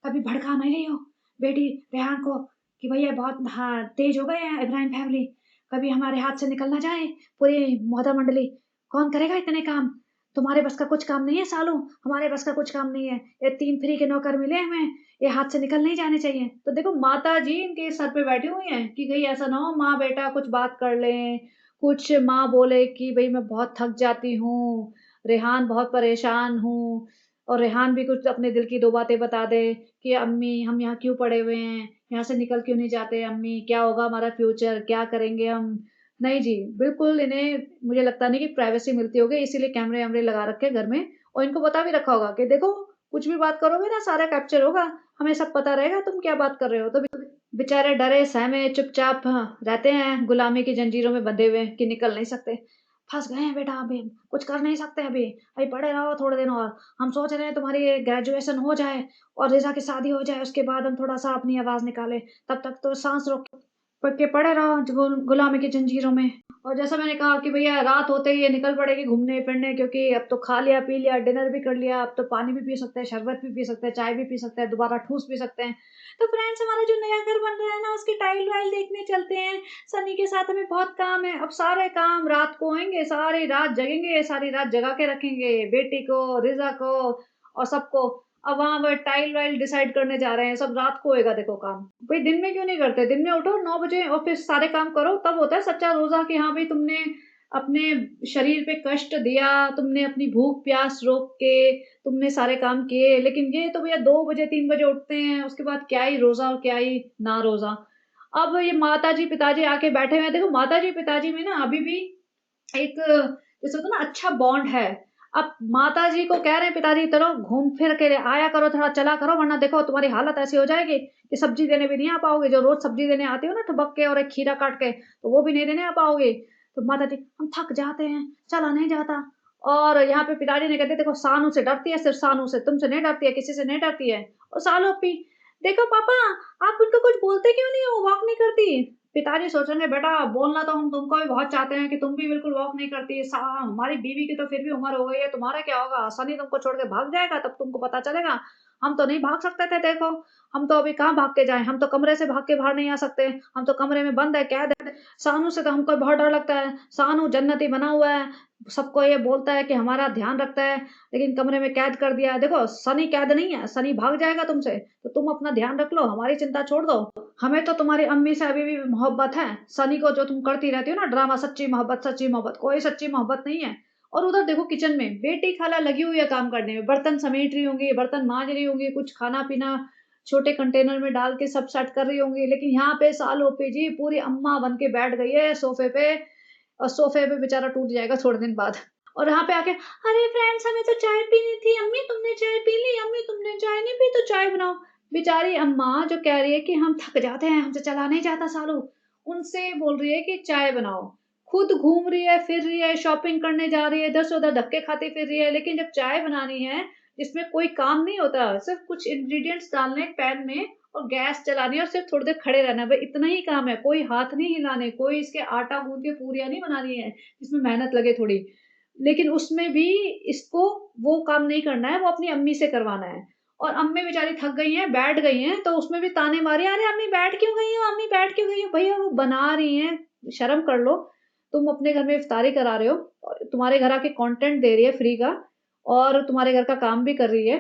कभी भड़का नहीं रही हो बेटी रेहान को कि भैया बहुत हाँ, तेज़ हो गए हैं इब्राहिम फैमिली, कभी हमारे हाथ से निकल ना जाए पूरी मोहद्दा मंडली। कौन करेगा इतने काम? तुम्हारे बस का कुछ काम नहीं है सालू, हमारे बस का कुछ काम नहीं है। ये 3 फ्री के नौकर मिले हमें, ये हाथ से निकल नहीं जाने चाहिए। तो देखो माताजी इनके सर पे बैठी हुई हैं कि कहीं ऐसा ना हो माँ बेटा कुछ बात कर लें, कुछ माँ बोले कि भई मैं बहुत थक जाती हूँ, रेहान बहुत परेशान हूँ, और रेहान भी कुछ अपने दिल की 2 बातें बता दे कि अम्मी हम यहाँ क्यों पड़े हुए हैं? यहाँ से निकल क्यों नहीं जाते अम्मी? क्या होगा हमारा फ्यूचर? क्या करेंगे हम? नहीं जी, बिल्कुल इन्हें मुझे लगता नहीं कि प्राइवेसी मिलती होगी, इसीलिए कैमरे-वैमरे लगा रखे हैं घर में, और इनको बता भी रखा होगा कि देखो कुछ भी बात करोगे ना सारा कैप्चर होगा, हमें सब पता रहेगा तुम क्या बात कर रहे हो। तो बेचारे डरे सहमे चुपचाप रहते हैं गुलामी की जंजीरों में बंधे हुए कि निकल नहीं सकते। फँस गए हैं बेटा अभी, कुछ कर नहीं सकते अभी पड़े रहो थोड़े दिन और। हम सोच रहे हैं तुम्हारी ग्रेजुएशन हो जाए और रिज़ा की शादी हो जाए, उसके बाद हम थोड़ा-सा अपनी आवाज़ निकालें, तब तक तो साँस रोक। के पड़े रहो गुलामी की जंजीरों में। और जैसा मैंने कहा कि भैया रात होते ही ये निकल पड़ेगी घूमने फिरने, क्योंकि अब तो खा लिया पी लिया, डिनर भी कर लिया, अब तो पानी भी पी सकते हैं, शरबत भी पी सकते हैं, चाय भी पी सकते हैं, दोबारा ठूस भी सकते हैं। तो फ्रेंड्स, हमारा जो नया घर बन रहा है ना, उसकी टाइल वाइल देखने चलते हैं। सनी के साथ हमें बहुत काम है। अब सारे काम रात को होंगे, सारी रात जगेंगे, सारी रात जगा के रखेंगे बेटी को, रिजा को और सबको। अब वहाँ वो टाइल वाइल डिसाइड करने जा रहे हैं, सब रात को होएगा देखो काम। भाई दिन में क्यों नहीं करते? दिन में उठो 9 बजे और फिर सारे काम करो, तब होता है सच्चा रोजा कि हाँ भाई तुमने अपने शरीर पे कष्ट दिया, तुमने अपनी भूख प्यास रोक के तुमने सारे काम किए। लेकिन ये तो भैया 2 बजे 3 बजे उठते हैं, उसके बाद क्या ही रोजा और क्या ही ना रोजा। अब ये माताजी पिताजी आके बैठे हुए हैं। देखो माताजी पिताजी में ना अभी भी एक जैसे होता है ना अच्छा बॉन्ड है। अब माताजी को कह रहे हैं पिताजी चलो घूम फिर के आया करो, थोड़ा चला करो, वरना देखो तुम्हारी हालत ऐसी हो जाएगी कि सब्जी देने भी नहीं आ पाओगे। जो रोज सब्जी देने आती हो ना ठुबक के और एक खीरा काट के, तो वो भी नहीं देने आ पाओगे। तो माताजी हम थक जाते हैं, चला नहीं जाता। और यहाँ पे पिताजी ने कहते देखो सानू से डरती है, सिर्फ सानू से, तुमसे नहीं डरती है, किसी से नहीं डरती है। और सालो पी देखो पापा आप उनको कुछ बोलते क्यों नहीं हो, वॉक नहीं करती। पिताजी सोचेंगे बेटा बोलना तो हम तुमको भी बहुत चाहते हैं कि तुम भी बिल्कुल वॉक नहीं करती। हमारी बीवी की तो फिर भी उम्र हो गई है, तुम्हारा क्या होगा? सनी तुमको छोड़ के भाग जाएगा तब तुमको पता चलेगा। हम तो नहीं भाग सकते थे देखो, हम तो अभी कहाँ भाग के जाएं, हम तो कमरे से भाग के बाहर नहीं आ सकते, हम तो कमरे में बंद है, कैद है। सानू से तो हमको बहुत डर लगता है, सानू जन्नती बना हुआ है, सबको ये बोलता है कि हमारा ध्यान रखता है, लेकिन कमरे में कैद कर दिया है। देखो सनी कैद नहीं है, सनी भाग जाएगा तुमसे, तो तुम अपना ध्यान रख लो, हमारी चिंता छोड़ दो। हमें तो तुम्हारी अम्मी से अभी भी मोहब्बत है। सनी को जो तुम करती रहती हो ना ड्रामा, सच्ची मोहब्बत, कोई सच्ची मोहब्बत नहीं है। और उधर देखो किचन में बेटी खाला लगी हुई है काम करने में, बर्तन समेट रही होंगी, बर्तन मांज रही होंगी, कुछ खाना पीना छोटे कंटेनर में डाल के सब सेट कर रही होंगी। लेकिन यहाँ पे सालो पे जी पूरी अम्मा बन के बैठ गई है सोफे पे, और सोफे पे बेचारा टूट जाएगा थोड़े दिन बाद। और यहाँ पे आके अरे फ्रेंड्स हमें तो चाय पीनी थी, अम्मी तुमने चाय पी ली, अम्मी तुमने चाय नहीं पी तो चाय बनाओ। बेचारी अम्मा जो कह रही है कि हम थक जाते हैं, हमसे चला नहीं जाता सालों, उनसे बोल रही है कि चाय बनाओ। खुद घूम रही है, फिर रही है, शॉपिंग करने जा रही है, इधर से उधर धक्के खाती फिर रही है, लेकिन जब चाय बनानी है जिसमें कोई काम नहीं होता, सिर्फ कुछ इंग्रेडिएंट्स डालने हैं पैन में और गैस चलानी है और सिर्फ थोड़ी देर खड़े रहना है, भाई इतना ही काम है। कोई हाथ नहीं हिलाने, कोई इसके आटा गूंद के पूरियां नहीं बनानी है जिसमें मेहनत लगे थोड़ी। लेकिन उसमें भी इसको वो काम नहीं करना है, वो अपनी अम्मी से करवाना है। और अम्मी बेचारी थक गई हैं, बैठ गई हैं, तो उसमें भी ताने मारे, अरे अम्मी बैठ क्यों गई हो, अम्मी बैठ क्यों गई हो? भैया वो बना रही हैं, शर्म कर लो। तुम अपने घर में इफ्तारी करा रहे हो, और तुम्हारे घर आके कंटेंट दे रही है फ्री का, और तुम्हारे घर का काम भी कर रही है,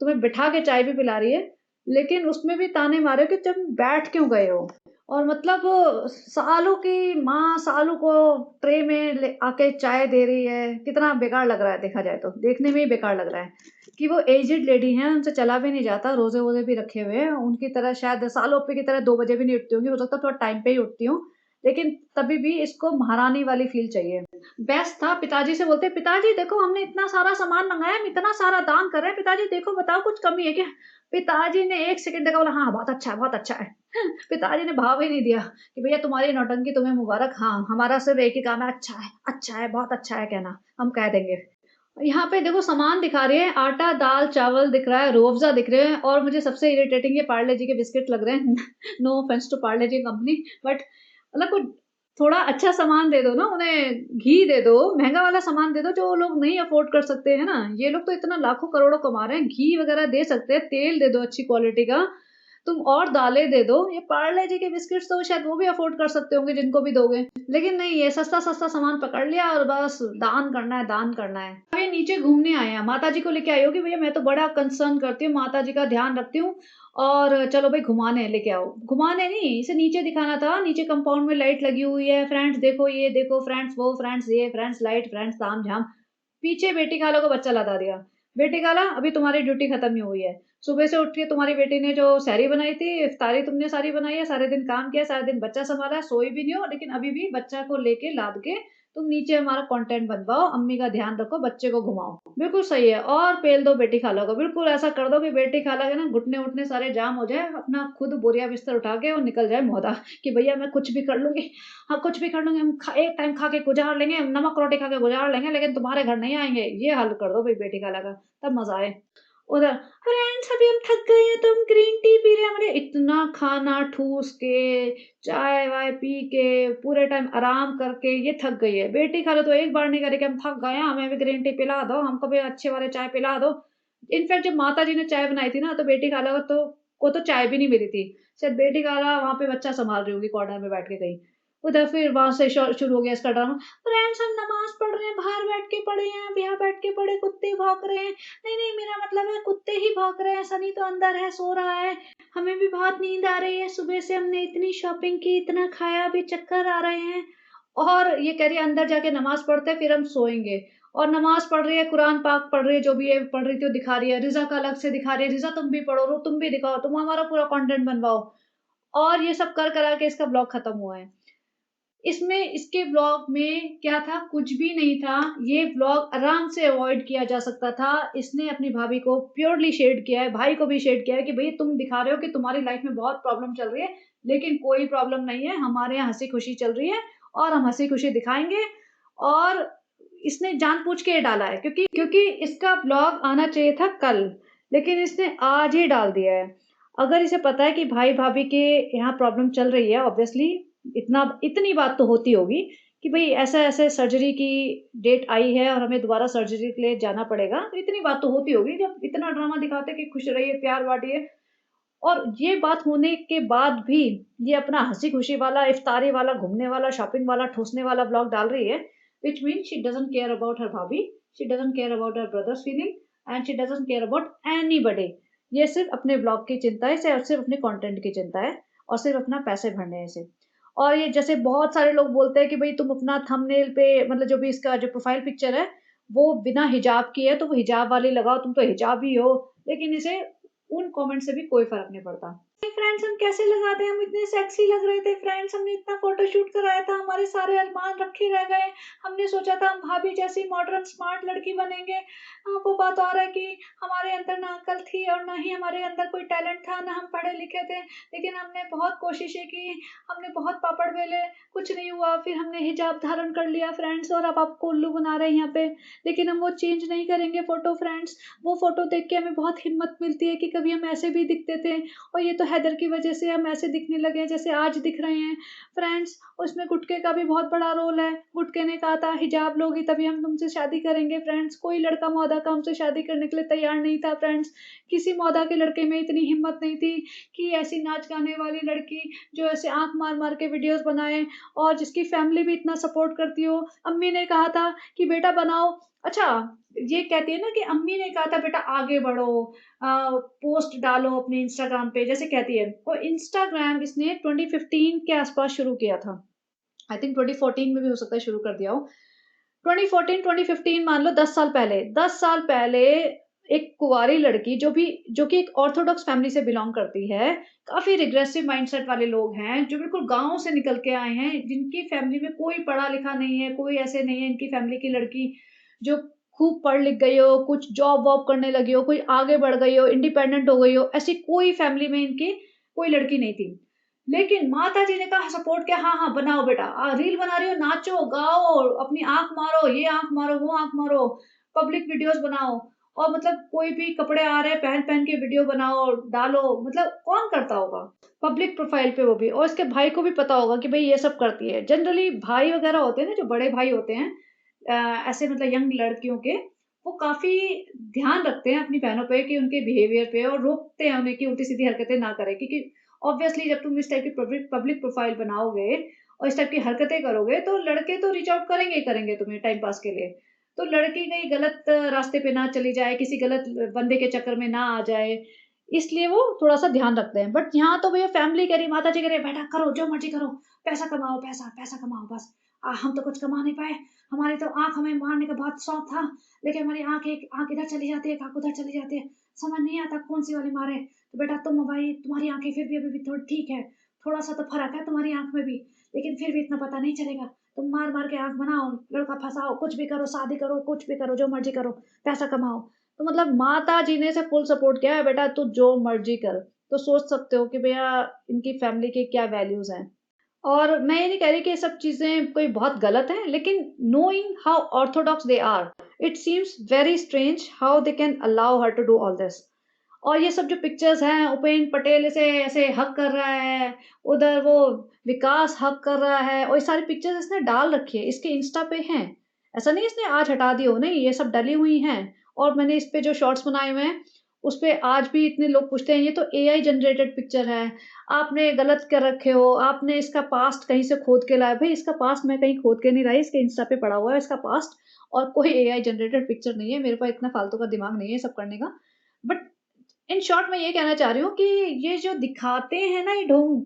तुम्हें बिठा के चाय भी पिला रही है, लेकिन उसमें भी ताने मारे कि तुम बैठ क्यों गए हो। और मतलब सालों की माँ सालों को ट्रे में आके चाय दे रही है, कितना बेकार लग रहा है, देखा जाए तो देखने में ही बेकार लग रहा है कि वो एजेड लेडी हैं, उनसे चला भी नहीं जाता, रोजे वोजे भी रखे हुए हैं, उनकी तरह शायद सालों पे की तरह 2 बजे भी नहीं उठती होंगी, हो सकता है थोड़ा टाइम पे ही उठती हूँ, लेकिन तभी भी इसको महारानी वाली फील चाहिए। बेस्ट था। पिताजी से बोलते पिताजी देखो हमने इतना सारा सामान मंगाया, हम इतना सारा दान कर रहे हैं, पिताजी देखो बताओ कुछ कमी है क्या? पिताजी ने 1 सेकंड देखा, बोला हाँ बहुत अच्छा है, बहुत अच्छा है। पिताजी ने भाव ही नहीं दिया कि भैया तुम्हारी नौटंकी तुम्हें मुबारक, हाँ हमारा सिर्फ एक ही काम है, अच्छा है बहुत अच्छा है कहना, हम कह देंगे। यहाँ पे देखो सामान दिखा रही है, आटा दाल चावल दिख रहा है, रूअफ़ज़ा दिख रहे हैं, और मुझे सबसे इरिटेटिंग ये पार्ले जी के बिस्किट लग रहे हैं। No offence to Parle G company, but मतलब कुछ थोड़ा अच्छा सामान दे दो ना उन्हें, घी दे दो, महंगा वाला सामान दे दो जो लोग नहीं अफोर्ड कर सकते हैं ना। ये लोग तो इतना लाखों करोड़ों कमा रहे हैं, घी वगैरह दे सकते हैं, तेल दे दो अच्छी क्वालिटी का, तुम और दालें दे दो। ये पार्ले जी के बिस्किट्स तो शायद वो भी अफोर्ड कर सकते होंगे जिनको भी दोगे, लेकिन नहीं, ये सस्ता सस्ता सामान पकड़ लिया और बस दान करना है, दान करना है। अब ये नीचे घूमने आए हैं, माता जी को लेके आई होगी, भैया मैं तो बड़ा कंसर्न करती हूँ, माता जी का ध्यान रखती हूँ, और चलो भाई घुमाने लेके आओ। घुमाने नहीं, इसे नीचे दिखाना था, नीचे कंपाउंड में लाइट लगी हुई है, फ्रेंड्स देखो ये देखो, फ्रेंड्स वो, फ्रेंड्स ये, फ्रेंड्स लाइट, फ्रेंड्स ताम झाम। पीछे बेटी खाला को बच्चा लगा दिया, बेटी खाला अभी तुम्हारी ड्यूटी खत्म ही हुई है, सुबह से उठ के तुम्हारी बेटी ने जो सहरी बनाई थी, इफ्तारी तुमने सारी बनाई है, सारे दिन काम किया, सारे दिन बच्चा संभाला, सोई भी नहीं हो, लेकिन अभी भी बच्चा को लेके लाद के तुम नीचे हमारा कंटेंट बनवाओ, अम्मी का ध्यान रखो, बच्चे को घुमाओ। बिल्कुल सही है। और पेल दो बेटी खाला को, बिल्कुल ऐसा कर दो कि बेटी खाला के ना घुटने उठने सारे जाम हो जाए, अपना खुद बोरिया बिस्तर उठा के और निकल जाए मोहदा कि भैया मैं कुछ भी कर लूंगी, हाँ कुछ भी कर लूंगी, हम एक टाइम खा के गुजार लेंगे, नमक रोटी खा के गुजार लेंगे, लेकिन तुम्हारे घर नहीं आएंगे। ये हल कर दो भाई बेटी खाला का, तब मजा आए। उधर फ्रेंड्स अभी हम थक गए हैं तो हम ग्रीन टी पी रहे हैं। मैंने इतना खाना ठूस के, चाय वाय पी के, पूरे टाइम आराम करके ये थक गई है। बेटी खा लो तो एक बार नहीं करे कि हम थक गए हैं, हमें भी ग्रीन टी पिला दो, हमको भी अच्छे वाले चाय पिला दो। इनफैक्ट जब माता जी ने चाय बनाई थी ना, तो बेटी खाला को तो चाय भी नहीं मिली थी। शायद बेटी खाला वहाँ पे बच्चा संभाल रही होगी कॉर्नर में बैठ के कहीं। उधर फिर वहाँ से शुरू हो गया इसका ड्रामा। फ्रेंड्स हम नमाज पढ़ रहे हैं, बाहर बैठ के पढ़े हैं, अब यहाँ बैठ के पढ़े, कुत्ते भौंक रहे हैं। नहीं नहीं, मेरा मतलब है कुत्ते ही भौंक रहे हैं, सनी तो अंदर है, सो रहा है। हमें भी बहुत नींद आ रही है, सुबह से हमने इतनी शॉपिंग की, इतना खाया, अभी चक्कर आ रहे हैं। और ये कह रही है अंदर जाके नमाज पढ़ते हैं, फिर हम सोएंगे। और नमाज पढ़ रही है, कुरान पाक पढ़ रही है, जो भी है पढ़ रही थी वो दिखा रही है। रिजा का अलग से दिखा रही है, रिजा तुम भी पढ़ो, तुम भी दिखाओ, तुम हमारा पूरा कंटेंट बनवाओ। और ये सब कर करा के इसका ब्लॉग खत्म हुआ है। इसमें इसके ब्लॉग में क्या था? कुछ भी नहीं था। ये ब्लॉग आराम से अवॉइड किया जा सकता था। इसने अपनी भाभी को प्योरली शेड किया है, भाई को भी शेड किया है कि भाई तुम दिखा रहे हो कि तुम्हारी लाइफ में बहुत प्रॉब्लम चल रही है, लेकिन कोई प्रॉब्लम नहीं है, हमारे यहाँ हंसी खुशी चल रही है और हम हंसी खुशी दिखाएंगे। और इसने जानबूझ के ये डाला है क्योंकि इसका ब्लॉग आना चाहिए था कल, लेकिन इसने आज ही डाल दिया है। अगर इसे पता है कि भाई भाभी के यहाँ प्रॉब्लम चल रही है, ऑब्वियसली इतनी बात तो होती होगी कि भाई ऐसा ऐसे सर्जरी की डेट आई है और हमें दोबारा सर्जरी के लिए जाना पड़ेगा, तो इतनी बात तो होती होगी जब इतना ड्रामा दिखाते कि खुश रहिए, प्यार बांटिए। और ये बात होने के बाद भी ये अपना हंसी खुशी वाला, इफ्तारी वाला, घूमने वाला, शॉपिंग वाला, ठूसने वाला ब्लॉग डाल रही है, which mean she doesn't care about her bhabhi, she doesn't care about her brother's feeling and she doesn't care about anybody. ये सिर्फ अपने ब्लॉग की चिंता है इसे, और सिर्फ अपने कंटेंट की चिंता है, और सिर्फ अपना पैसे भरने हैं इसे। और ये जैसे बहुत सारे लोग बोलते हैं कि भाई तुम अपना थंबनेल पे, मतलब जो भी इसका जो प्रोफाइल पिक्चर है वो बिना हिजाब की है, तो वो हिजाब वाली लगाओ, तुम तो हिजाब ही हो। लेकिन इसे उन कमेंट से भी कोई फर्क नहीं पड़ता। फ्रेंड्स हम कैसे लगाते हैं, हम इतने सेक्सी लग रहे थे फ्रेंड्स, हमने इतना फोटोशूट कराया था, हमारे सारे अरमान रखे रह गए। हमने सोचा था हम भाभी जैसी मॉडर्न स्मार्ट लड़की बनेंगे। वो बात और है कि हमारे अंदर ना अकल थी और ना ही हमारे अंदर कोई टैलेंट था, ना हम पढ़े लिखे थे, लेकिन हमने बहुत कोशिशें की, हमने बहुत पापड़ बेले, कुछ नहीं हुआ। फिर हमने हिजाब धारण कर लिया फ्रेंड्स, और अब आपको उल्लू बना रहे हैं यहाँ पे। लेकिन हम वो चेंज नहीं करेंगे फोटो फ्रेंड्स। वो फोटो देख के हमें बहुत हिम्मत मिलती है कि कभी हम ऐसे भी दिखते थे, और ये तो हैदर की वजह से हम ऐसे दिखने लगे हैं जैसे आज दिख रहे हैं फ्रेंड्स। उसमें गुटके का भी बहुत बड़ा रोल है। गुटके ने कहा था हिजाब लोगी तभी हम तुमसे शादी करेंगे फ्रेंड्स। कोई लड़का मौदा का हमसे शादी करने के लिए तैयार नहीं था फ्रेंड्स। किसी मौदा के लड़के में इतनी हिम्मत नहीं थी कि ऐसी नाच गाने वाली लड़की जो ऐसे आंख मार मार के वीडियोस बनाए, और जिसकी फैमिली भी इतना सपोर्ट करती हो। अम्मी ने कहा था कि बेटा बनाओ। अच्छा, ये कहती है ना कि अम्मी ने कहा था बेटा आगे बढ़ो, पोस्ट डालो अपने इंस्टाग्राम पे, जैसे कहती है। और इंस्टाग्राम इसने 2015 के आसपास शुरू किया था। आई थिंक 2014 में भी हो सकता है शुरू कर दिया हो। 2014 2015 मान लो, 10 साल पहले, 10 साल पहले एक कुंवारी लड़की जो कि एक ऑर्थोडॉक्स फैमिली से बिलोंग करती है, काफी रिग्रेसिव माइंडसेट वाले लोग हैं, जो बिल्कुल गांव से निकल के आए हैं, जिनकी फैमिली में कोई पढ़ा लिखा नहीं है, कोई ऐसे नहीं है इनकी फैमिली की लड़की जो खूब पढ़ लिख गई हो, कुछ जॉब वॉब करने लगी हो, कोई आगे बढ़ गई हो, इंडिपेंडेंट हो गई हो, ऐसी कोई फैमिली में इनकी कोई लड़की नहीं थी। लेकिन माता जी ने कहा, सपोर्ट किया, हाँ हाँ बनाओ बेटा, रील बना रही हो, नाचो गाओ, अपनी आंख मारो, ये आंख मारो, वो आंख मारो, पब्लिक वीडियोस बनाओ। और मतलब कोई भी कपड़े आ रहे हैं, पहन पहन के वीडियो बनाओ, डालो, मतलब कौन करता होगा पब्लिक प्रोफाइल पे, वो भी। और इसके भाई को भी पता होगा कि भाई ये सब करती है। जनरली भाई वगैरह होते हैं ना, जो बड़े भाई होते हैं, ऐसे मतलब यंग लड़कियों के, वो काफी ध्यान रखते हैं अपनी बहनों पे कि उनके बिहेवियर पे, और रोकते हैं उन्हें कि उल्टी सीधी हरकतें ना करें। क्योंकि ऑब्वियसली जब तुम इस टाइप की पब्लिक प्रोफाइल बनाओगे और इस टाइप की हरकतें करोगे, तो लड़के तो रीच आउट करेंगे ही करेंगे तुम्हें टाइम पास के लिए। तो लड़की कहीं गलत रास्ते पे ना चली जाए, किसी गलत बंदे के चक्कर में ना आ जाए, इसलिए वो थोड़ा सा ध्यान रखते हैं। बट यहाँ तो भैया फैमिली कह रही, माता जी कह रही, बेटा करो जो मर्जी करो, पैसा कमाओ, पैसा पैसा कमाओ बस। हम तो कुछ कमा नहीं पाए, हमारी तो आंख हमें मारने का बहुत शौक था, लेकिन हमारी आंख एक आंख इधर चली जाती है, एक आंख उधर चली जाती है, समझ नहीं आता कौन सी वाली मारे। तो बेटा तुम, भाई तुम्हारी आंखें फिर भी अभी भी थोड़ी ठीक है, थोड़ा सा तो फर्क है तुम्हारी आंख में भी, लेकिन फिर भी इतना पता नहीं चलेगा। तुम मार मार के आंख बनाओ, लड़का फंसाओ, कुछ भी करो, शादी करो, कुछ भी करो, जो मर्जी करो, पैसा कमाओ। तो मतलब माता जी ने से फुल सपोर्ट किया है, बेटा तू जो मर्जी कर। तो सोच सकते हो कि भैया इनकी फैमिली के क्या वैल्यूज हैं। और मैं ये नहीं कह रही कि ये सब चीज़ें कोई बहुत गलत हैं, लेकिन knowing how orthodox they are, it seems very strange how they can allow her to do all this. और ये सब जो पिक्चर्स हैं, उपेन पटेल इसे ऐसे हग कर रहा है, उधर वो विकास हग कर रहा है, और ये सारी पिक्चर्स इसने डाल रखी है, इसके इंस्टा पे हैं। ऐसा नहीं इसने आज हटा दी हो, नहीं, ये सब डली हुई हैं। और मैंने इस पे जो शॉर्ट्स बनाए हुए हैं, उस पे आज भी इतने लोग पूछते हैं, ये तो एआई जनरेटेड पिक्चर है, आपने गलत कर रखे हो, आपने इसका पास्ट कहीं से खोद के लाया। भाई इसका पास्ट मैं कहीं खोद के नहीं लाई, इसके इंस्टा पे पड़ा हुआ है इसका पास्ट, और कोई एआई जनरेटेड पिक्चर नहीं है। मेरे पास इतना फालतू का दिमाग नहीं है ये सब करने का। बट इन शॉर्ट मैं ये कहना चाह रही हूँ कि ये जो दिखाते हैं ना ये ढोंग,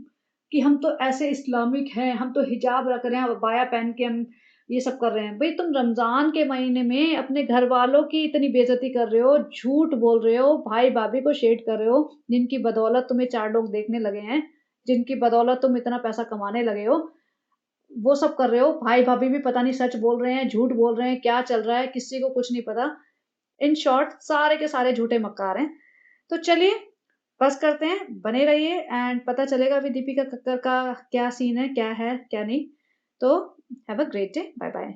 कि हम तो ऐसे इस्लामिक हैं, हम तो हिजाब रख रहे हैं, अबाया पहन के हम ये सब कर रहे हैं। भाई तुम रमजान के महीने में अपने घर वालों की इतनी बेइज्जती कर रहे हो, झूठ बोल रहे हो, भाई भाभी को शेड कर रहे हो, जिनकी बदौलत तुम्हें 4 लोग देखने लगे हैं, जिनकी बदौलत तुम इतना पैसा कमाने लगे हो, वो सब कर रहे हो। भाई भाभी भी पता नहीं सच बोल रहे हैं, झूठ बोल रहे हैं, क्या चल रहा है किसी को कुछ नहीं पता। इन शॉर्ट सारे के सारे झूठे मक्कार हैं। तो चलिए बस करते हैं, बने रहिए एंड पता चलेगा अभी दीपिका कक्कर का क्या सीन है, क्या है क्या नहीं। तो have a great day, bye bye.